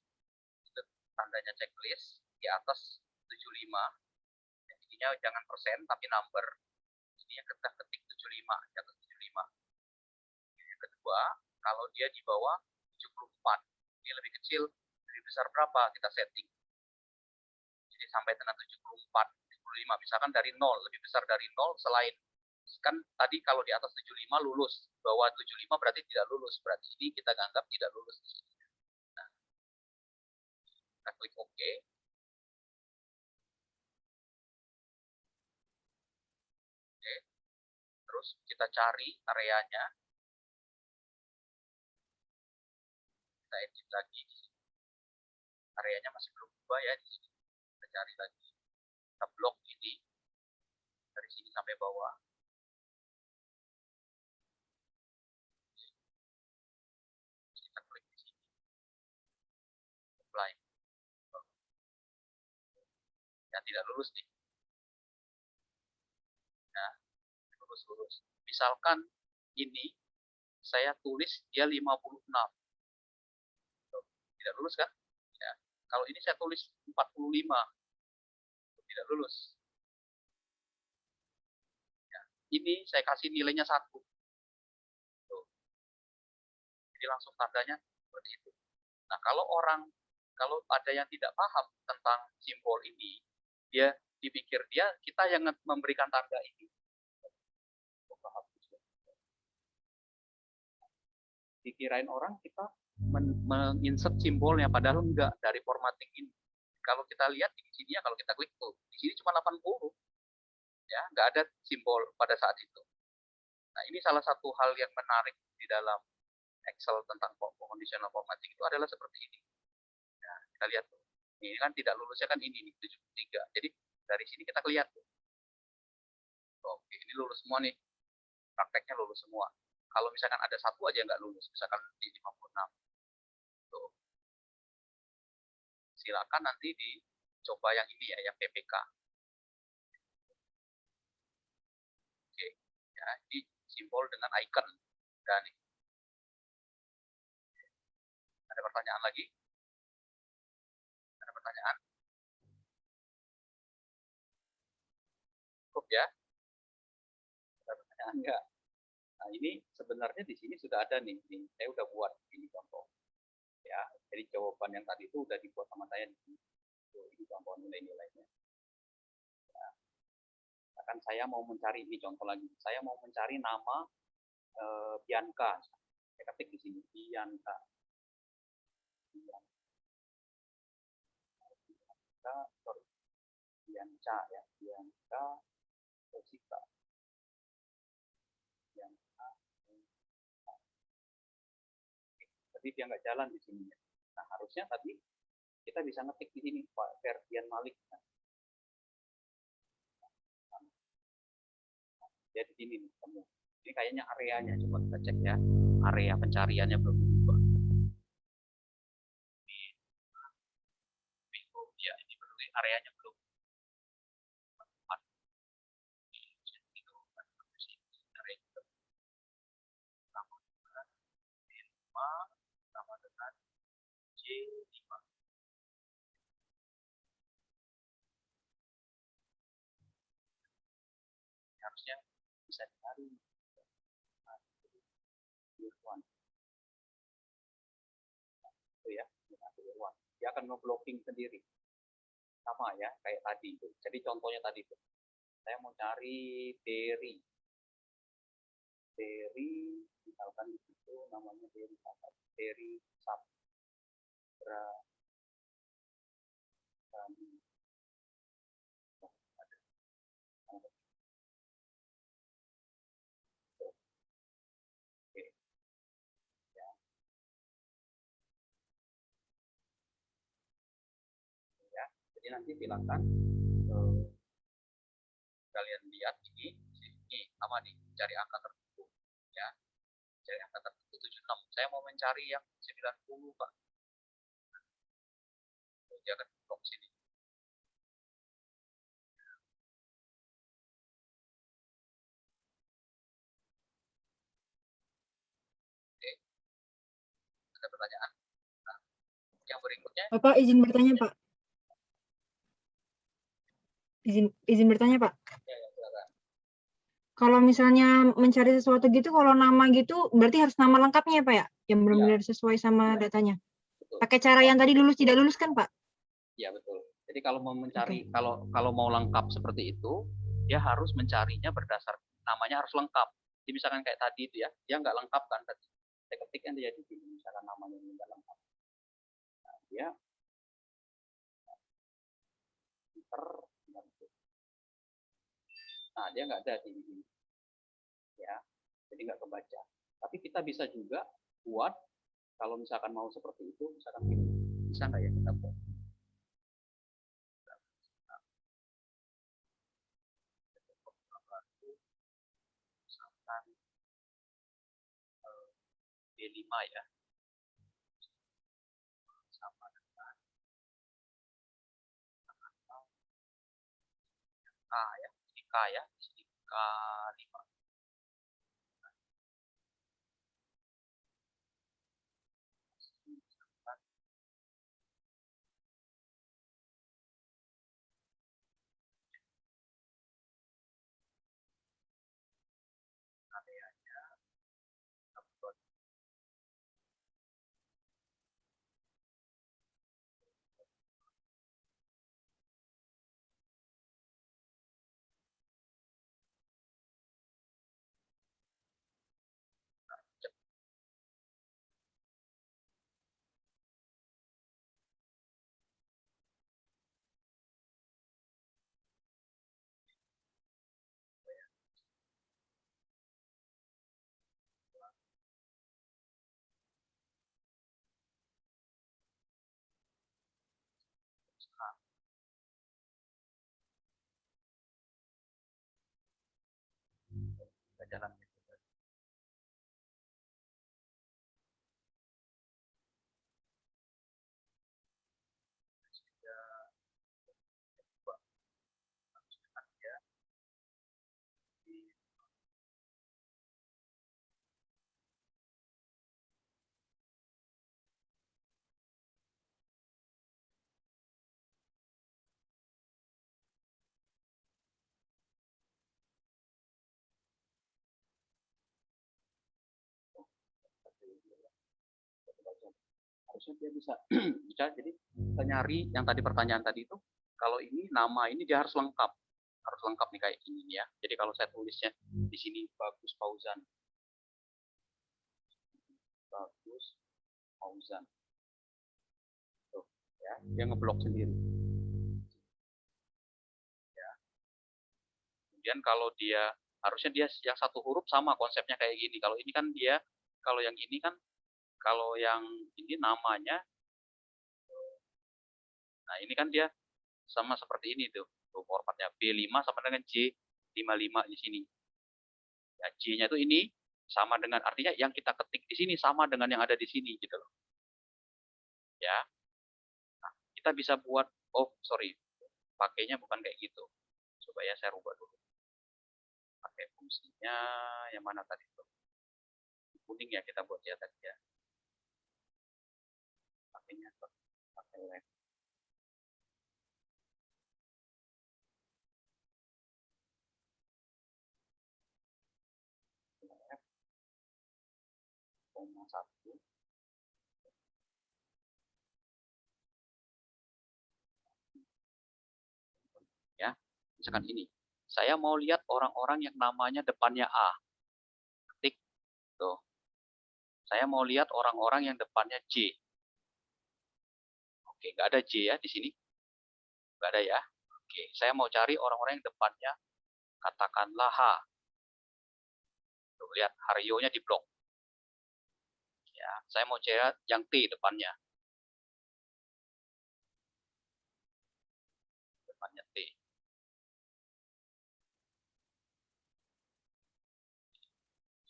itu tandanya checklist di atas 75. Ininya jangan persen tapi number. Ini yang kita ketik 75, di atas 75. Yang kedua, kalau dia di bawah 74, ini lebih kecil, lebih besar berapa kita setting. Jadi sampai dengan 74, 75, misalkan dari 0, lebih besar dari 0 selain kan tadi kalau di atas 75 lulus, bawah 75 berarti tidak lulus, berarti ini kita anggap tidak lulus di sini. Nah, kita klik OK. Oke. Terus kita cari areanya. Kita edit lagi di sini. Areanya masih belum berubah ya di sini. Kita cari lagi. Kita blok ini dari sini sampai bawah. Kita klik di sini. Apply. Ya tidak lulus nih. Nah, lulus. Misalkan ini saya tulis dia 56. Tidak lulus kan? Ya. Kalau ini saya tulis 45. Tidak lulus. Ya. Ini saya kasih nilainya 1. Tuh. Jadi langsung tandanya seperti itu. Nah, kalau ada yang tidak paham tentang simbol ini, dia dipikir kita yang memberikan tanda ini. Dikirain orang kita menginsert simbolnya, padahal enggak, dari formatting ini. Kalau kita lihat di sini ya, kalau kita klik tuh, di sini cuma 80. Ya, nggak ada simbol pada saat itu. Nah, ini salah satu hal yang menarik di dalam Excel tentang conditional formatting itu adalah seperti ini. Nah, kita lihat tuh. Ini kan tidak lulusnya kan ini nih, 73. Jadi dari sini kita lihat tuh. Oke, ini lulus semua nih. Prakteknya lulus semua. Kalau misalkan ada satu aja nggak lulus, misalkan di 56. Tuh. Silakan nanti dicoba yang ini ya, yang PPK. Oke, ya, ini simbol dengan icon. Dan ada pertanyaan lagi? Ada pertanyaan? Cukup ya? Ada pertanyaan nggak? Nah, ini sebenarnya di sini sudah ada nih. Saya udah buat ini contoh. Ya, jadi jawaban yang tadi itu udah dibuat sama saya di sini. Ini contoh nilai-nilainya. Ya. Akan saya mau mencari ini contoh lagi. Saya mau mencari nama Bianca. Saya ketik di sini Bianca. sorry, Bianca ya, Bianca Jessica, Bianca. Tapi dia nggak jalan di sini. Nah, harusnya tadi kita bisa ngetik di sini Pak Ferdian Malik. Dia di sini nih, temu. Ini kayaknya areanya, coba kita cek ya. Area pencariannya belum berubah. Ya, ini belum, areanya belum. Sama dengan J5. Harusnya bisa dicari. Itu ya, dia akan nge-blocking sendiri. Sama ya, kayak tadi itu. Jadi contohnya tadi itu. Saya mau cari Derry. Derry, misalkan di situ namanya Derry apa? Derry Sabra. Jadi nanti silakan kalian lihat ini sama nih, cari angka tertentu ya, cari angka tertentu 76. Saya mau mencari yang 90 Pak. Jangan blok sini. Oke, ada pertanyaan? Nah, yang berikutnya. Bapak izin bertanya Pak. Izin bertanya Pak. Ya, silakan. Kalau misalnya mencari sesuatu gitu, kalau nama gitu berarti harus nama lengkapnya ya Pak ya? Yang benar-benar sesuai sama datanya. Betul. Pakai cara yang tadi lulus tidak lulus kan Pak? Iya betul. Jadi kalau mau mencari, kalau mau lengkap seperti itu, dia harus mencarinya berdasar namanya harus lengkap. Jadi misalkan kayak tadi itu ya, dia nggak lengkap kan tadi. Saya ketik kan dia di sini, misalkan namanya nggak lengkap. Nah, dia nah dia nggak ada di sini. Ya, jadi nggak kebaca. Tapi kita bisa juga buat kalau misalkan mau seperti itu, misalkan gini, bisa nggak ya kita buat? Misalkan B5 ya, sama dengan K ya, ini K ya, ini K5. Jalan harusnya dia bisa bisa. Jadi kita nyari yang tadi pertanyaan tadi itu, kalau ini nama ini dia harus lengkap nih kayak ini ya. Jadi kalau saya tulisnya di sini Bagus Fauzan, tuh ya, dia ngeblok sendiri. Kemudian kalau dia harusnya dia yang satu huruf sama konsepnya kayak gini. Kalau ini kan dia, kalau yang ini kan, kalau yang ini namanya, nah ini kan dia sama seperti ini tuh formatnya B5 sama dengan J55 di sini. Ya, J-nya itu ini sama dengan, artinya yang kita ketik di sini sama dengan yang ada di sini gitu loh. Ya. Nah, kita bisa buat, oh sorry, pakainya bukan kayak gitu. Coba ya saya rubah dulu. Pakai fungsinya yang mana tadi tuh? Kuning ya kita buat ya tadi ya. Pakainya pakai left. Koma 1. Ya, misalkan ini. Saya mau lihat orang-orang yang namanya depannya A. Ketik tuh. Saya mau lihat orang-orang yang depannya J. Oke, nggak ada J ya di sini. Nggak ada ya. Oke, saya mau cari orang-orang yang depannya katakanlah H. Tuh, lihat Haryo-nya di blok. Ya, saya mau cari yang T depannya. Depannya T.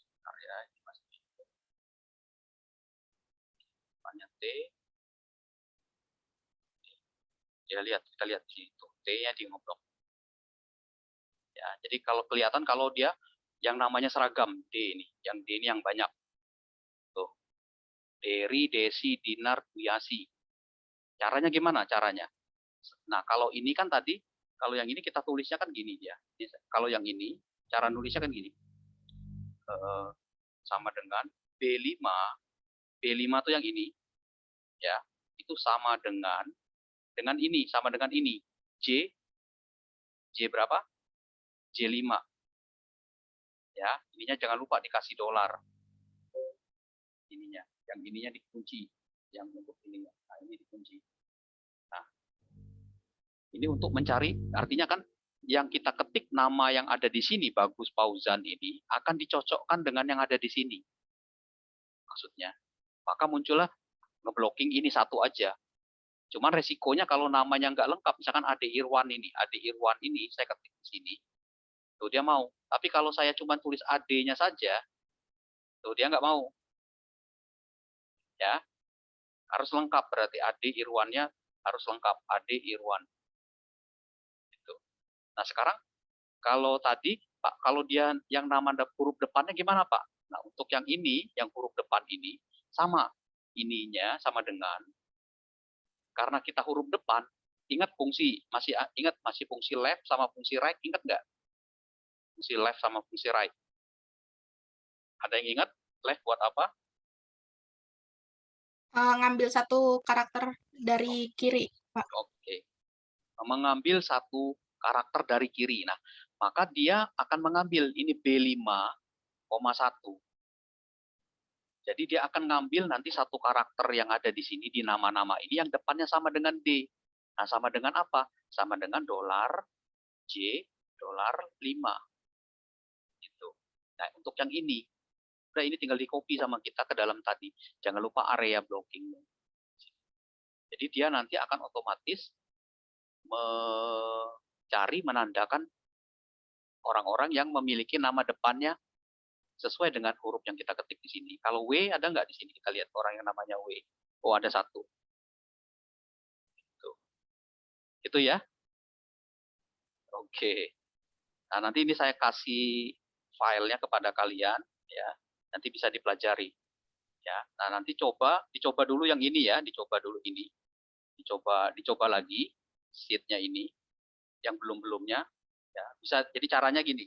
Bentar ya, ini masih depannya T. Ya lihat, kita lihat di situ. T-nya di ngeblok. Ya, jadi kalau kelihatan kalau dia yang namanya seragam D ini, yang D ini yang banyak. Tuh. Dery, Desi, Dinar, Wiasi. Caranya gimana caranya? Nah, kalau ini kan tadi, kalau yang ini kita tulisnya kan gini ya. Kalau yang ini, cara nulisnya kan gini. Sama dengan B5. B5 itu yang ini. Ya, itu sama dengan ini, sama dengan ini. J berapa? J5. Ya, ininya jangan lupa dikasih $. Ininya, yang ininya dikunci. Yang untuk ini, nah ini dikunci. Nah, ini untuk mencari, artinya kan yang kita ketik nama yang ada di sini, Bagus Fauzan ini, akan dicocokkan dengan yang ada di sini. Maksudnya. Maka muncullah ngeblocking ini satu aja. Cuman resikonya kalau namanya nggak lengkap, misalkan Ade Irwan ini saya ketik di sini, tuh dia mau. Tapi kalau saya cuma tulis Ade-nya saja, tuh dia nggak mau. Ya, harus lengkap berarti Ade Irwannya harus lengkap Ade Irwan. Gitu. Nah sekarang kalau tadi Pak, kalau dia yang nama huruf depannya gimana Pak? Nah untuk yang ini, yang huruf depan ini sama ininya sama dengan, karena kita huruf depan, ingat fungsi, masih fungsi left sama fungsi right, ingat nggak? Fungsi left sama fungsi right. Ada yang ingat left buat apa? Ngambil satu karakter dari kiri, Pak. Oke. Mengambil satu karakter dari kiri. Nah, maka dia akan mengambil ini B5,1. Jadi dia akan ngambil nanti satu karakter yang ada di sini di nama-nama ini yang depannya sama dengan D. Nah, sama dengan apa? Sama dengan $J, $5. Gitu. Nah, untuk yang ini, udah ini tinggal di-copy sama kita ke dalam tadi. Jangan lupa area blocking. Jadi dia nanti akan otomatis mencari, menandakan orang-orang yang memiliki nama depannya sesuai dengan huruf yang kita ketik di sini. Kalau W ada nggak di sini? Kita lihat orang yang namanya W. Oh ada satu. Itu ya. Oke. Nah nanti ini saya kasih filenya kepada kalian ya. Nanti bisa dipelajari. Ya. Nah nanti dicoba dulu yang ini ya. Dicoba dulu ini. Dicoba lagi sheet-nya ini. Yang belum-belumnya. Ya. Bisa. Jadi caranya gini.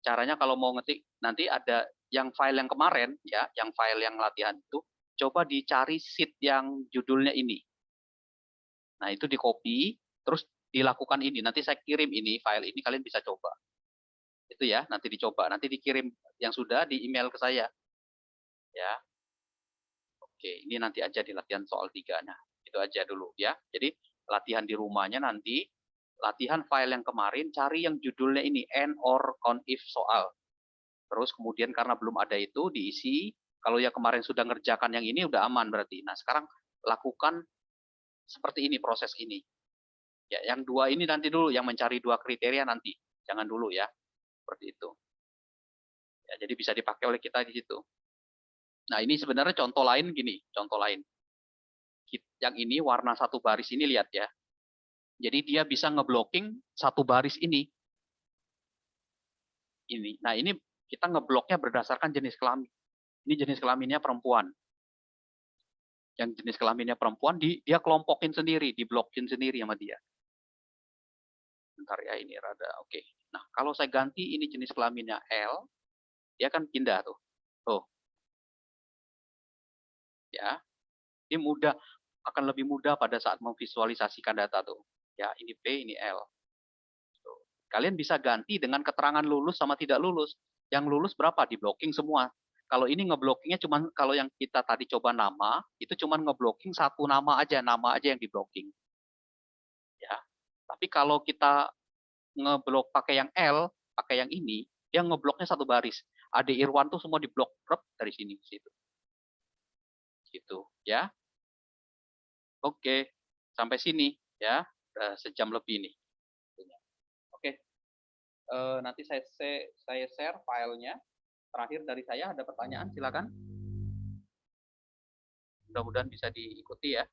Caranya kalau mau ngetik nanti ada yang file yang kemarin ya, yang file yang latihan itu coba dicari sheet yang judulnya ini. Nah, itu di-copy terus dilakukan ini. Nanti saya kirim ini file ini kalian bisa coba. Itu ya, nanti dicoba, nanti dikirim yang sudah di email ke saya. Ya. Oke, ini nanti aja di latihan soal 3-nya. Itu aja dulu ya. Jadi latihan di rumahnya nanti latihan file yang kemarin, cari yang judulnya ini, and or conif soal. Terus kemudian karena belum ada itu, diisi. Kalau yang kemarin sudah ngerjakan yang ini, udah aman berarti. Nah, sekarang lakukan seperti ini, proses ini. Ya, yang dua ini nanti dulu, yang mencari dua kriteria nanti. Jangan dulu ya, seperti itu. Ya, jadi bisa dipakai oleh kita di situ. Nah, ini sebenarnya contoh lain gini, contoh lain. Yang ini warna satu baris ini lihat ya. Jadi dia bisa ngeblocking satu baris ini. Ini. Nah, ini kita ngebloknya berdasarkan jenis kelamin. Ini jenis kelaminnya perempuan. Yang jenis kelaminnya perempuan dia kelompokin sendiri, diblokin sendiri sama dia. Bentar ya, ini rada oke. Nah, kalau saya ganti ini jenis kelaminnya L, dia kan pindah tuh. Tuh. Ya. Ini mudah, akan lebih mudah pada saat memvisualisasikan data tuh. Ya, ini P, ini L. Tuh. Kalian bisa ganti dengan keterangan lulus sama tidak lulus. Yang lulus berapa? Di blocking semua. Kalau ini ngeblockingnya cuman, kalau yang kita tadi coba nama, itu cuman ngeblocking satu nama aja yang di blocking. Ya. Tapi kalau kita ngeblok pakai yang L, pakai yang ini, dia ngebloknya satu baris. Ade Irwan tuh semua diblok dari sini ke situ. Gitu, ya. Oke, sampai sini ya. Udah sejam lebih nih. Oke. Nanti saya share filenya. Terakhir dari saya, ada pertanyaan silakan. Mudah-mudahan bisa diikuti ya.